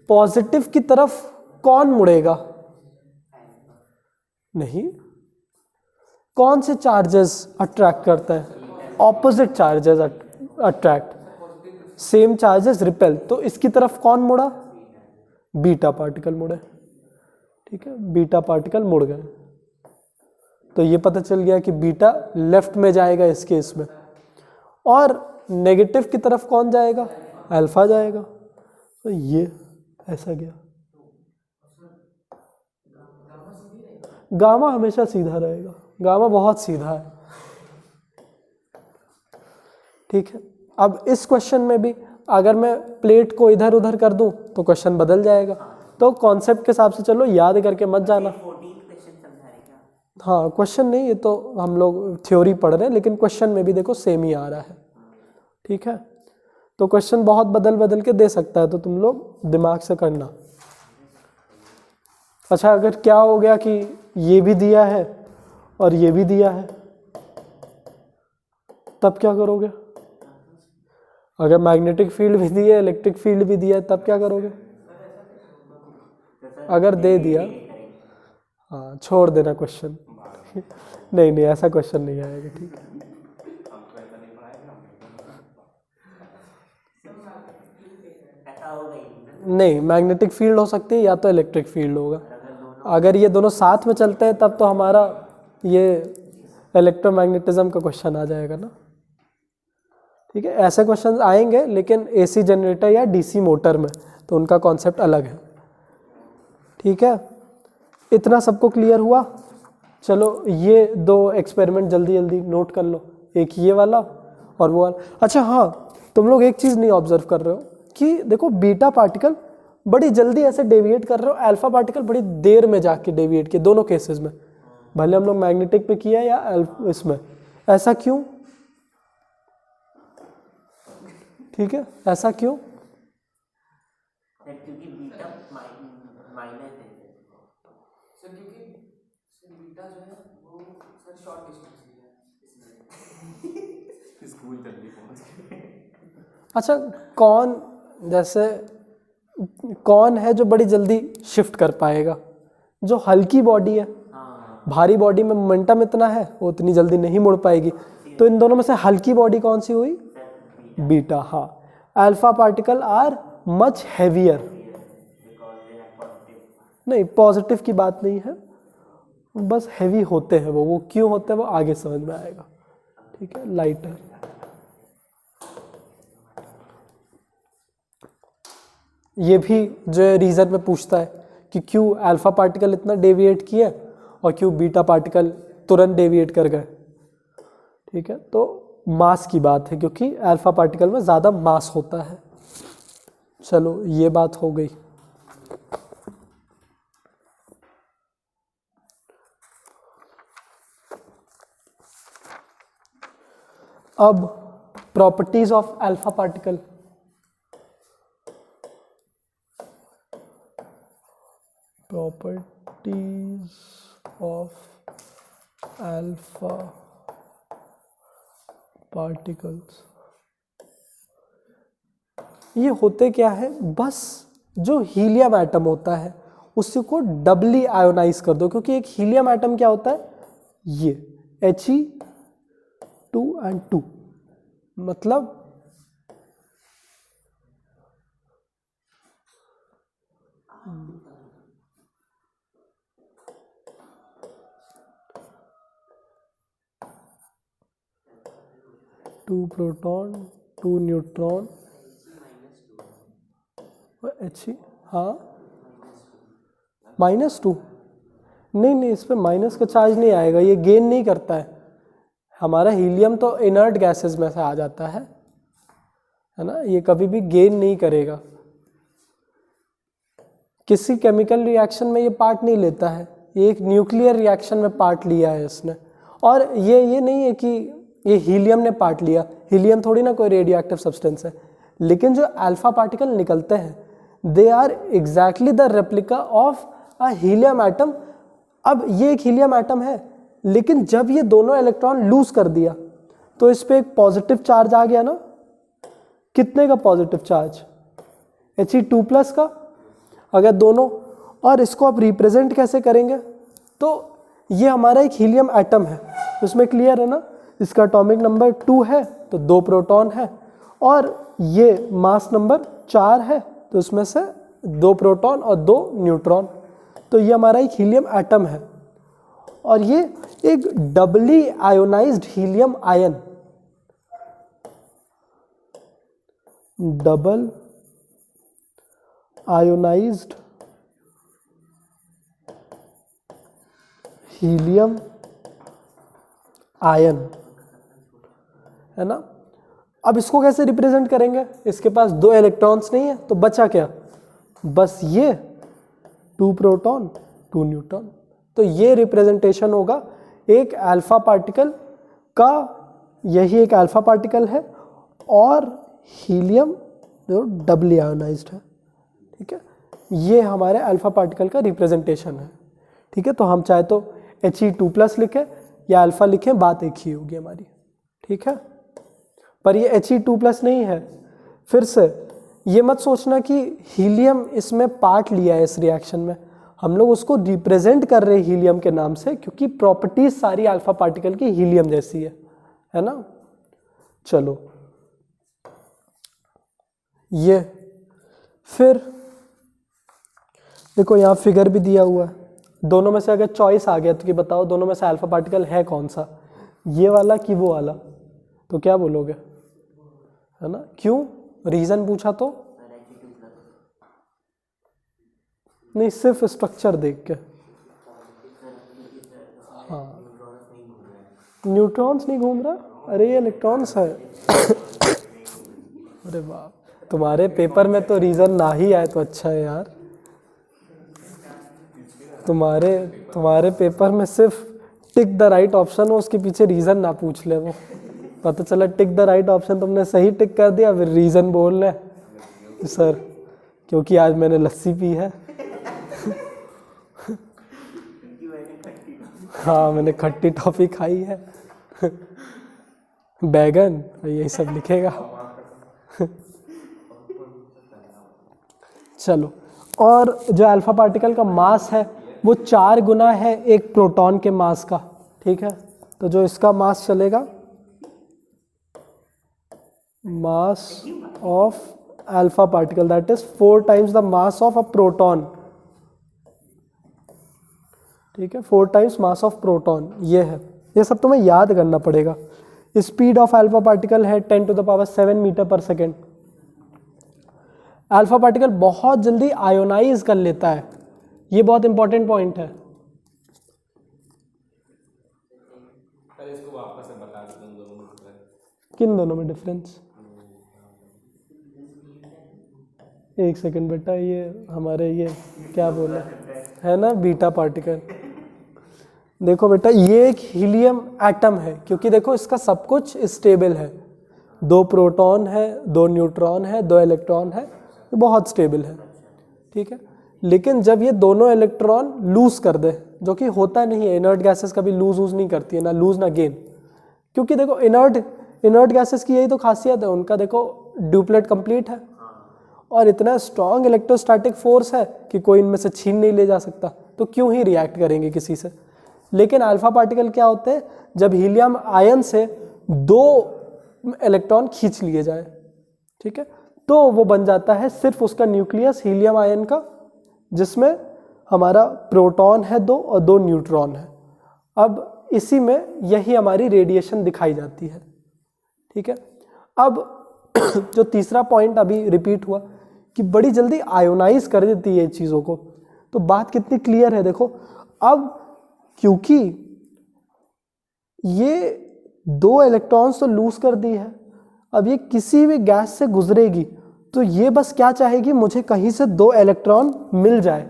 पॉजिटिव की तरफ कौन मुड़ेगा? नहीं, कौन से चार्जेस अट्रैक्ट करते हैं? Opposite charges attract, same charges repel. तो इसकी तरफ कौन मुड़ा? बीटा पार्टिकल मुड़े, ठीक है, बीटा पार्टिकल मुड़ गए। तो ये पता चल गया कि बीटा लेफ्ट में जाएगा इस केस में, और नेगेटिव की तरफ कौन जाएगा? अल्फा जाएगा। तो ये ऐसा गया। गामा हमेशा सीधा रहेगा, गामा बहुत सीधा है, ठीक है। अब इस क्वेश्चन में भी अगर मैं प्लेट को इधर उधर कर दूं तो क्वेश्चन बदल जाएगा। तो कॉन्सेप्ट के हिसाब से चलो, याद करके मत जाना। 14 क्वेश्चन समझा रहे क्या? हाँ, क्वेश्चन नहीं, ये तो हम लोग थ्योरी पढ़ रहे हैं, लेकिन क्वेश्चन में भी देखो सेम ही आ रहा है, ठीक है। तो क्वेश्चन बहुत बदल बदल के दे सकता है, तो तुम लोग दिमाग से करना। अच्छा, अगर क्या हो गया कि ये भी दिया है और ये भी दिया है, तब क्या करोगे? अगर मैग्नेटिक फील्ड भी दिया इलेक्ट्रिक फील्ड भी दिया है तब क्या करोगे? अगर दे दिया, हाँ छोड़ देना क्वेश्चन। नहीं नहीं ऐसा क्वेश्चन नहीं आएगा, ठीक है। नहीं, मैग्नेटिक फील्ड हो सकती है या तो इलेक्ट्रिक फील्ड होगा। अगर ये दोनों साथ में चलते हैं तब तो हमारा ये इलेक्ट्रोमैग्नेटिज्म का क्वेश्चन आ जाएगा ना, ठीक है। ऐसे क्वेश्चन आएंगे लेकिन एसी जनरेटर या डीसी मोटर में, तो उनका कॉन्सेप्ट अलग है, ठीक है। इतना सबको क्लियर हुआ? चलो ये दो एक्सपेरिमेंट जल्दी जल्दी नोट कर लो, एक ये वाला और वो वाला। अच्छा हाँ, तुम लोग एक चीज़ नहीं ऑब्जर्व कर रहे हो कि देखो बीटा पार्टिकल बड़ी जल्दी ऐसे डेविएट कर रहे हो, अल्फा पार्टिकल बड़ी देर में जाके डेविएट किए दोनों केसेस में, भले हम लोग मैग्नेटिक पे किया या इसमें। ऐसा क्यों? ठीक है, ऐसा क्यों? क्योंकि बीटा माइनस है सर, क्योंकि बीटा जो है वो सर शॉर्ट डिस्टेंस है स्कूल जल्दी पहुंच गए। अच्छा, कौन है जो बड़ी जल्दी शिफ्ट कर पाएगा? जो हल्की बॉडी है। भारी बॉडी में मोमेंटम इतना है वो उतनी जल्दी नहीं मुड़ पाएगी, तो इन दोनों में से हल्की बॉडी कौन सी हुई? बीटा। हाँ, alpha particle are much heavier. नहीं, पॉजिटिव की बात नहीं है, बस हैवी होते हैं वो क्यों होते हैं वो आगे समझ में आएगा, ठीक है। लाइटर, ये भी जो है रीजन में पूछता है कि क्यों अल्फा पार्टिकल इतना डेविएट किया और क्यों बीटा पार्टिकल तुरंत डेविएट कर गए, ठीक है। तो मास की बात है, क्योंकि अल्फा पार्टिकल में ज़्यादा मास होता है। चलो ये बात हो गई। अब properties of alpha particle. Properties of alpha particles, ये होते क्या है? बस जो हीलियम एटम होता है उसी को डबली आयोनाइज कर दो, क्योंकि एक हीलियम एटम क्या होता है? ये He2 and 2, मतलब टू प्रोटॉन 2 न्यूट्रॉन He, हाँ -2। नहीं, इस पे माइनस का चार्ज नहीं आएगा, ये गेन नहीं करता है। हमारा हीलियम तो इनर्ट गैसेस में से आ जाता है ना, ये कभी भी गेन नहीं करेगा। किसी केमिकल रिएक्शन में ये पार्ट नहीं लेता है, ये एक न्यूक्लियर रिएक्शन में पार्ट लिया है इसने। और ये नहीं है कि ये हीलियम ने पार्ट लिया, हीलियम थोड़ी ना कोई रेडियो एक्टिव सब्सटेंस है। लेकिन जो अल्फा पार्टिकल निकलते हैं they are exactly the replica of a helium atom. अब ये एक हीलियम एटम है, लेकिन जब ये दोनों इलेक्ट्रॉन लूज कर दिया तो इस पे एक पॉजिटिव चार्ज आ गया ना। कितने का पॉजिटिव चार्ज? He2+ का। अगर दोनों, और इसको आप रिप्रेजेंट कैसे करेंगे? तो ये हमारा एक हीलियम एटम है, उसमें क्लियर है ना, इसका एटॉमिक नंबर 2 है तो 2 प्रोटॉन है, और ये मास नंबर 4 है तो उसमें से 2 प्रोटॉन और 2 न्यूट्रॉन। तो ये हमारा एक हीलियम एटम है, और ये एक doubly ionized helium ion, double ionized helium ion है ना। अब इसको कैसे रिप्रेजेंट करेंगे? इसके पास 2 इलेक्ट्रॉन्स नहीं है तो बचा क्या? बस ये 2 प्रोटॉन 2 न्यूट्रॉन। तो ये रिप्रेजेंटेशन होगा एक अल्फा पार्टिकल का, यही एक अल्फा पार्टिकल है और हीलियम जो डबली आयोनाइज्ड है, ठीक है। ये हमारे अल्फा पार्टिकल का रिप्रेजेंटेशन है, ठीक है। तो हम चाहे तो He2+ लिखें या अल्फा लिखें, बात एक ही होगी हमारी, ठीक है। पर ये He2+ नहीं है, फिर से ये मत सोचना कि हीलियम इसमें पार्ट लिया है इस रिएक्शन में, हम लोग उसको रिप्रेजेंट कर रहे हैं हीलियम के नाम से, क्योंकि प्रॉपर्टीज सारी अल्फा पार्टिकल की हीलियम जैसी है ना। चलो ये फिर देखो यहाँ फिगर भी दिया हुआ है, दोनों में से अगर चॉइस आ गया तो कि बताओ दोनों में से अल्फा पार्टिकल है कौन सा, ये वाला कि वो वाला, तो क्या बोलोगे, है ना। क्यों, रीजन पूछा तो नहीं, सिर्फ स्ट्रक्चर देख के। हाँ, न्यूट्रॉन्स नहीं घूम रहा, अरे ये इलेक्ट्रॉन्स है। अरे वाह, तुम्हारे पेपर में तो रीजन ना ही आए तो अच्छा है यार। तुम्हारे पेपर में सिर्फ टिक द राइट ऑप्शन हो, उसके पीछे रीजन ना पूछ ले, वो पता चला टिक द राइट ऑप्शन तुमने सही टिक कर दिया, फिर रीजन बोल रहे सर क्योंकि आज मैंने लस्सी पी है। हाँ, मैंने खट्टी टॉफी खाई है, बैगन, यही सब लिखेगा। चलो, और जो अल्फा पार्टिकल का मास है वो 4 गुना है एक प्रोटॉन के मास का, ठीक है। तो जो इसका मास चलेगा, mass of alpha particle that is 4 times the mass of a proton, ठीक है, 4 टाइम्स मास ऑफ प्रोटॉन, ये है। ये सब तुम्हें याद करना पड़ेगा। स्पीड ऑफ अल्फा पार्टिकल है 10⁷ मीटर पर सेकेंड। अल्फा पार्टिकल बहुत जल्दी आयोनाइज कर लेता है, ये बहुत इंपॉर्टेंट पॉइंट है। इसको वापस से बता दो दोनों में डिफरेंस। किन दोनों में डिफरेंस? एक सेकंड बेटा, ये हमारे ये क्या बोला है ना, बीटा पार्टिकल। देखो बेटा, ये एक हीलियम एटम है, क्योंकि देखो इसका सब कुछ स्टेबल है, 2 प्रोटॉन है, 2 न्यूट्रॉन है, 2 इलेक्ट्रॉन है, ये बहुत स्टेबल है, ठीक है। लेकिन जब ये दोनों इलेक्ट्रॉन लूज कर दे, जो कि होता नहीं है, इनर्ट गैसेस कभी लूज नहीं करती है, ना लूज ना गेन, क्योंकि देखो इनर्ट गैसेस की यही तो खासियत है, उनका देखो ड्यूप्लेट कंप्लीट है और इतना स्ट्रॉन्ग इलेक्ट्रोस्टैटिक फोर्स है कि कोई इनमें से छीन नहीं ले जा सकता, तो क्यों ही रिएक्ट करेंगे किसी से। लेकिन अल्फा पार्टिकल क्या होते हैं, जब हीलियम आयन से 2 इलेक्ट्रॉन खींच लिए जाए, ठीक है, तो वो बन जाता है सिर्फ उसका न्यूक्लियस हीलियम आयन का, जिसमें हमारा प्रोटॉन है 2 और 2 न्यूट्रॉन है। अब इसी में यही हमारी रेडिएशन दिखाई जाती है, ठीक है। अब जो तीसरा पॉइंट अभी रिपीट हुआ कि बड़ी जल्दी आयोनाइज कर देती है चीज़ों को, तो बात कितनी क्लियर है देखो। अब क्योंकि ये 2 इलेक्ट्रॉन्स तो लूज कर दी है, अब ये किसी भी गैस से गुजरेगी तो ये बस क्या चाहेगी, मुझे कहीं से 2 इलेक्ट्रॉन मिल जाए,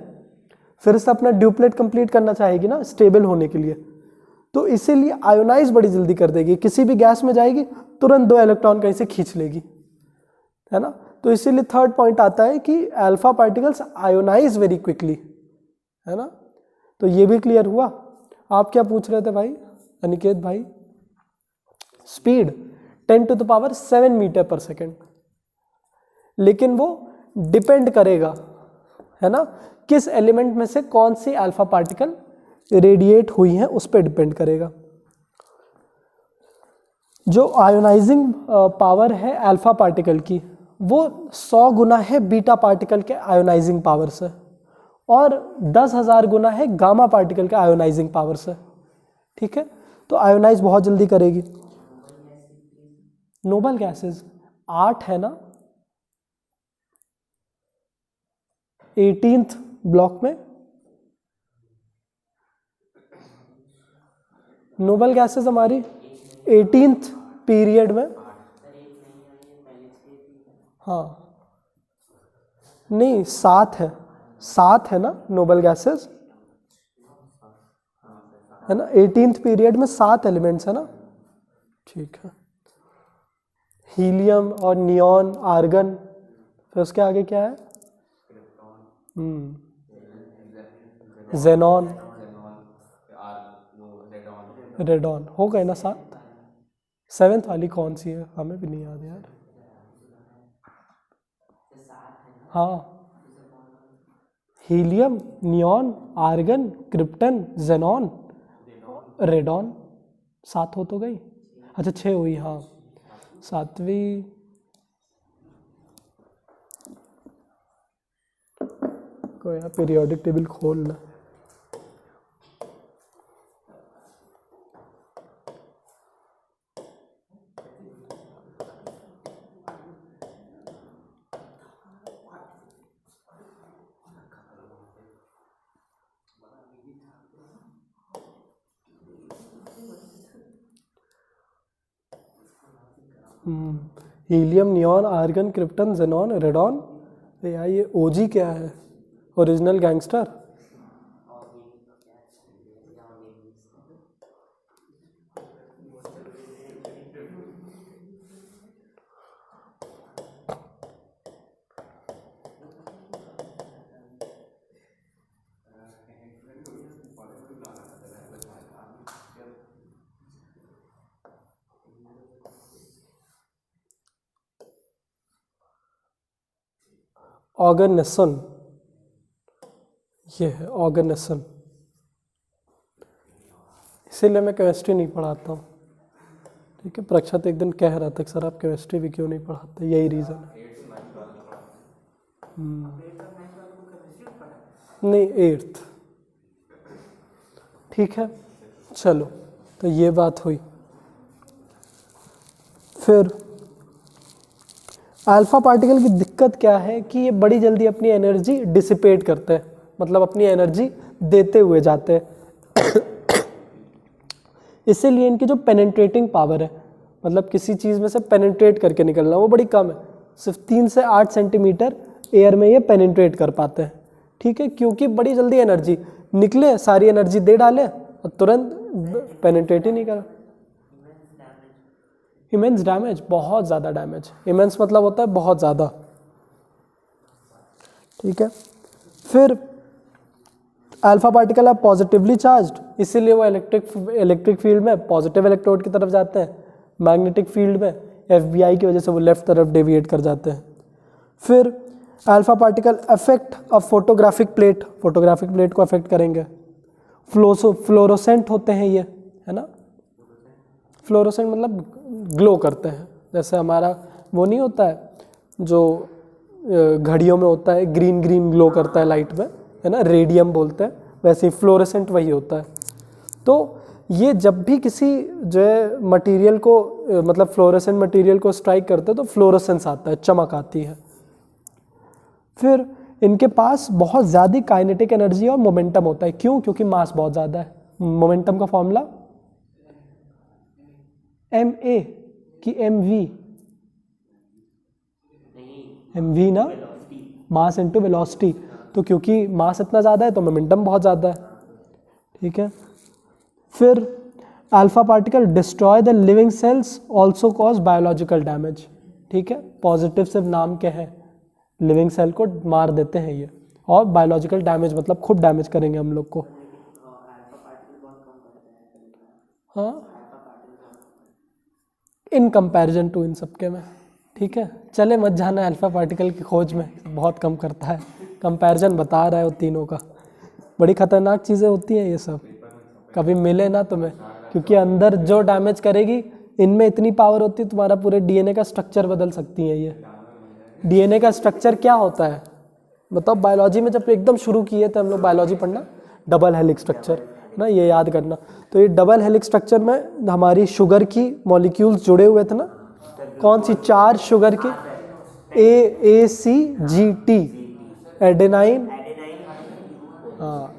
फिर से अपना ड्यूप्लेट कंप्लीट करना चाहेगी ना स्टेबल होने के लिए, तो इसीलिए आयोनाइज बड़ी जल्दी कर देगी, किसी भी गैस में जाएगी तुरंत 2 इलेक्ट्रॉन कहीं से खींच लेगी, है ना। तो इसीलिए थर्ड पॉइंट आता है कि alpha particles ionize very quickly, है ना। तो ये भी क्लियर हुआ। आप क्या पूछ रहे थे भाई अनिकेत भाई? स्पीड 10⁷ मीटर पर सेकेंड, लेकिन वो डिपेंड करेगा, है ना, किस एलिमेंट में से कौन सी अल्फा पार्टिकल रेडिएट हुई है उस पर डिपेंड करेगा। जो आयोनाइजिंग पावर है अल्फा पार्टिकल की वो 100 गुना है बीटा पार्टिकल के आयोनाइजिंग पावर से, और 10,000 गुना है गामा पार्टिकल के आयोनाइजिंग पावर से, ठीक है। तो आयोनाइज बहुत जल्दी करेगी। नोबल गैसेस 8 है ना, 18th ब्लॉक में नोबल गैसेस हमारी 18th पीरियड में, हाँ नहीं 7 है ना नोबल गैसेस, है ना, 18th पीरियड में 7 एलिमेंट्स है ना, ठीक है। हीलियम और नियॉन, आर्गन, फिर उसके आगे क्या है, जेनॉन, रेडॉन, हो गए ना 7। 7th वाली कौन सी है, हमें भी नहीं याद यार। हाँ, helium, neon, argon, krypton, xenon, radon. 7 हो तो गई, अच्छा 6 हुई, हाँ 7वीं को यार पीरियोडिक टेबल खोलना। Helium, neon, argon, krypton, xenon, radon. यार ये ओजी क्या है? Original gangster. ऑर्गेनिसन, ये है ऑर्गेनिसन। इसीलिए मैं केमिस्ट्री नहीं पढ़ाता हूँ, ठीक है। प्रक्षत एक दिन कह रहा था कि सर आप केमिस्ट्री भी क्यों नहीं पढ़ाते, यही रीज़न है। नहीं 8th, ठीक है। चलो, तो ये बात हुई। फिर अल्फा पार्टिकल की दिक्कत क्या है कि ये बड़ी जल्दी अपनी एनर्जी डिसिपेट करते हैं, मतलब अपनी एनर्जी देते हुए जाते हैं। इसीलिए इनकी जो पेनिट्रेटिंग पावर है, मतलब किसी चीज़ में से पेनिट्रेट करके निकलना, वो बड़ी कम है। सिर्फ 3 से 8 सेंटीमीटर एयर में ये पेनिट्रेट कर पाते हैं, ठीक है। क्योंकि बड़ी जल्दी एनर्जी निकले, सारी एनर्जी दे डाले और तुरंत पेनिट्रेट ही नहीं करा। इमेंस डैमेज, बहुत ज़्यादा डैमेज। इमेंस मतलब होता है बहुत ज़्यादा, ठीक है। फिर अल्फा पार्टिकल है पॉजिटिवली चार्ज्ड, इसीलिए वो इलेक्ट्रिक फील्ड में पॉजिटिव इलेक्ट्रोड की तरफ जाते हैं, मैग्नेटिक फील्ड में FBI की वजह से वो लेफ्ट तरफ डेविएट कर जाते हैं। फिर alpha particle affect a photographic plate, photographic plate को अफेक्ट करेंगे। फ्लोरोसेंट होते हैं ये, है ना। फ्लोरोसेंट मतलब ग्लो करते हैं, जैसे हमारा वो नहीं होता है जो घड़ियों में होता है, ग्रीन ग्रीन ग्लो करता है लाइट में, है ना, रेडियम बोलते हैं, वैसे ही फ्लोरोसेंट वही होता है। तो ये जब भी किसी जो है मटेरियल को मतलब फ्लोरोसेंट मटेरियल को स्ट्राइक करते हैं तो फ्लोरोसेंस आता है, चमक आती है। फिर इनके पास बहुत ज़्यादा काइनेटिक एनर्जी और मोमेंटम होता है। क्यों? क्योंकि मास बहुत ज़्यादा है। मोमेंटम का फॉर्मूला ma कि mv, mv ना, मास इनटू वेलोसिटी। तो क्योंकि मास इतना ज़्यादा है तो मोमेंटम बहुत ज़्यादा है, ठीक है। फिर alpha particle destroy the living cells, also cause biological damage, ठीक है। पॉजिटिव सिर्फ नाम के हैं, लिविंग सेल को मार देते हैं ये, और बायोलॉजिकल डैमेज मतलब खूब डैमेज करेंगे हम लोग को। हाँ, इन कंपैरिजन टू इन सबके में, ठीक है। चले मत जाना अल्फा पार्टिकल की खोज में, बहुत कम करता है। कंपैरिजन बता रहा है वो तीनों का, बड़ी खतरनाक चीज़ें होती हैं ये सब, कभी मिले ना तुम्हें। क्योंकि अंदर जो डैमेज करेगी, इनमें इतनी पावर होती है तुम्हारा पूरे डीएनए का स्ट्रक्चर बदल सकती है ये। डीएनए का स्ट्रक्चर क्या होता है मतलब, बायोलॉजी में जब एकदम शुरू किए थे हम लोग बायोलॉजी पढ़ना, डबल हेलिक्स स्ट्रक्चर ना, ये याद करना। तो ये डबल हेलिक्स स्ट्रक्चर में हमारी शुगर की मॉलिक्यूल्स जुड़े हुए थे ना, कौन सी 4 शुगर के, AACGT, एडेनाइन। हाँ,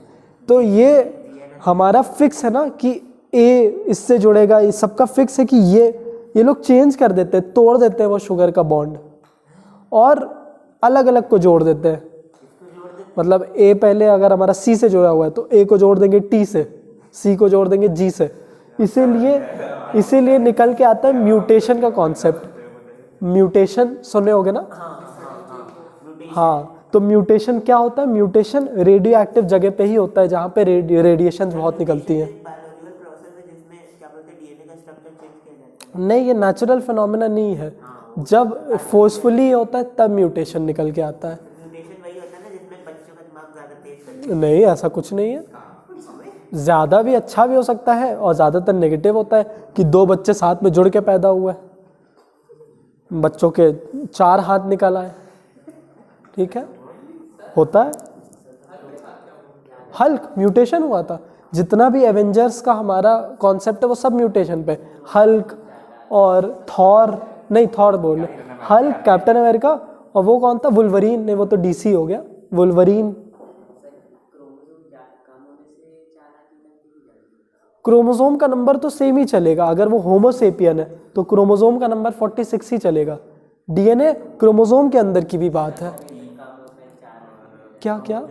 तो ये हमारा फिक्स है ना कि A इससे जुड़ेगा, ये सबका फिक्स है कि ये लोग चेंज कर देते हैं, तोड़ देते हैं वो शुगर का बॉन्ड और अलग अलग को जोड़ देते हैं। मतलब A पहले अगर हमारा C से जुड़ा हुआ है तो A को जोड़ देंगे T से, C को जोड़ देंगे G से। इसीलिए निकल के आता है म्यूटेशन का कॉन्सेप्ट। म्यूटेशन सुने होगे ना। हाँ, तो म्यूटेशन क्या होता है? म्यूटेशन रेडियो एक्टिव जगह पे ही होता है जहाँ पे रेडिएशन बहुत निकलती हैं। नहीं, ये नेचुरल फिनोमेना नहीं है। जब फोर्सफुली होता है तब म्यूटेशन निकल के आता है। नहीं, ऐसा कुछ नहीं है। ज़्यादा भी अच्छा भी हो सकता है और ज़्यादातर नेगेटिव होता है कि 2 बच्चे साथ में जुड़ के पैदा हुए, बच्चों के 4 हाथ निकल आए। ठीक है, होता है। हल्क म्यूटेशन हुआ था, जितना भी एवेंजर्स का हमारा कॉन्सेप्ट है वो सब म्यूटेशन पे। हल्क और थॉर, नहीं थॉर बोल, हल्क, कैप्टन अमेरिका, और वो कौन था, वुल्वरीन, नहीं वो तो डीसी हो गया, वुल्वरीन। क्रोमोसोम का नंबर तो सेम ही चलेगा, अगर वो होमोसेपियन है तो क्रोमोसोम का नंबर 46 ही चलेगा। डीएनए क्रोमोसोम के अंदर की भी बात है। क्या क्या?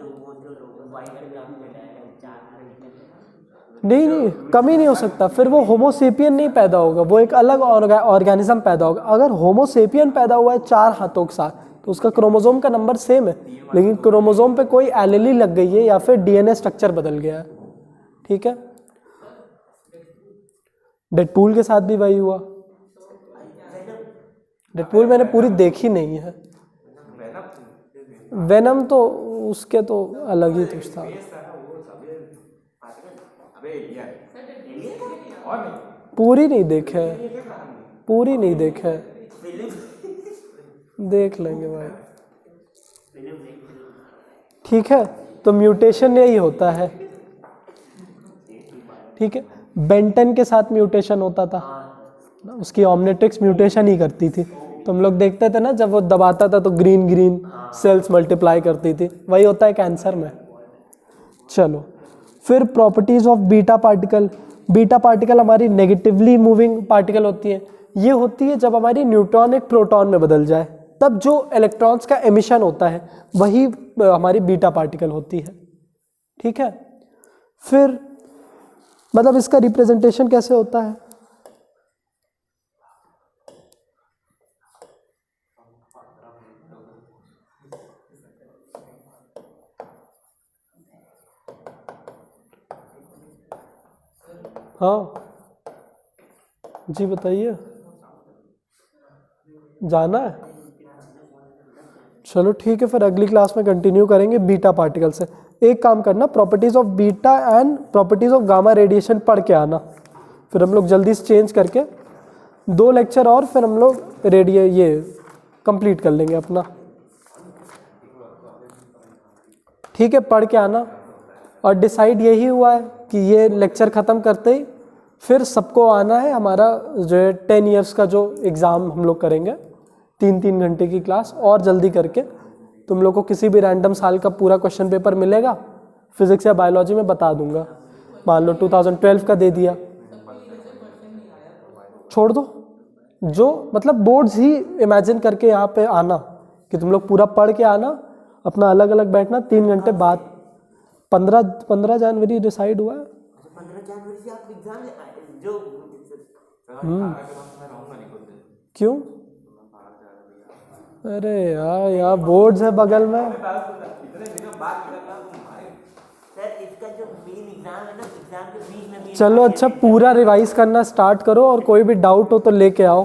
नहीं नहीं, कम ही नहीं हो सकता, फिर वो होमोसेपियन नहीं पैदा होगा, वो एक अलग ऑर्गेनिज्म पैदा होगा। अगर होमोसेपियन पैदा हुआ है 4 हाथों के साथ तो उसका क्रोमोसोम का नंबर सेम है, लेकिन क्रोमोसोम पे कोई एलीली लग गई है या फिर डीएनए स्ट्रक्चर बदल गया है। ठीक है, डेडपूल के साथ भी वही हुआ। डेडपूल मैंने पूरी देखी नहीं है। वेनम तो उसके तो अलग ही कुछ था। पूरी नहीं देखे, पूरी नहीं देखे, देख लेंगे भाई। ठीक है, तो म्यूटेशन यही होता है। ठीक है, बेंटन के साथ म्यूटेशन होता था, उसकी ऑमनेट्रिक्स म्यूटेशन ही करती थी, तो हम लोग देखते थे ना, जब वो दबाता था तो ग्रीन ग्रीन सेल्स मल्टीप्लाई करती थी, वही होता है कैंसर में। चलो, फिर properties of beta particle. Beta particle हमारी नेगेटिवली मूविंग पार्टिकल होती है। ये होती है जब हमारी न्यूट्रॉन एक प्रोटॉन में बदल जाए, तब जो इलेक्ट्रॉन्स का एमिशन होता है वही हमारी बीटा पार्टिकल होती है। ठीक है, फिर मतलब इसका रिप्रेजेंटेशन कैसे होता है? हाँ जी, बताइए। जाना है? चलो ठीक है, फिर अगली क्लास में कंटिन्यू करेंगे बीटा पार्टिकल से। एक काम करना, properties of beta and properties of gamma radiation पढ़ के आना, फिर हम लोग जल्दी से चेंज करके 2 लेक्चर और फिर हम लोग ये कंप्लीट कर लेंगे अपना। ठीक है, पढ़ के आना। और डिसाइड यही हुआ है कि ये लेक्चर ख़त्म करते ही फिर सबको आना है, हमारा जो है 10 इयर्स का जो एग्ज़ाम हम लोग करेंगे, 3-3 घंटे की क्लास, और जल्दी करके तुम लोग को किसी भी रैंडम साल का पूरा क्वेश्चन पेपर मिलेगा, फिजिक्स या बायोलॉजी में बता दूंगा। मान लो 2012 का दे दिया, छोड़ दो। जो मतलब बोर्ड्स ही इमेजिन करके यहाँ पे आना कि तुम लोग पूरा पढ़ के आना, अपना अलग अलग बैठना 3 घंटे बाद। 15 जनवरी डिसाइड हुआ है। 15 जनवरी से आप एग्जाम जो क्यों? अरे यार बोर्ड्स है बगल में। सर इसका जो मेन एग्जाम है ना, एग्जाम के बीच में चलो अच्छा, पूरा रिवाइज करना स्टार्ट करो और कोई भी डाउट हो तो लेके आओ।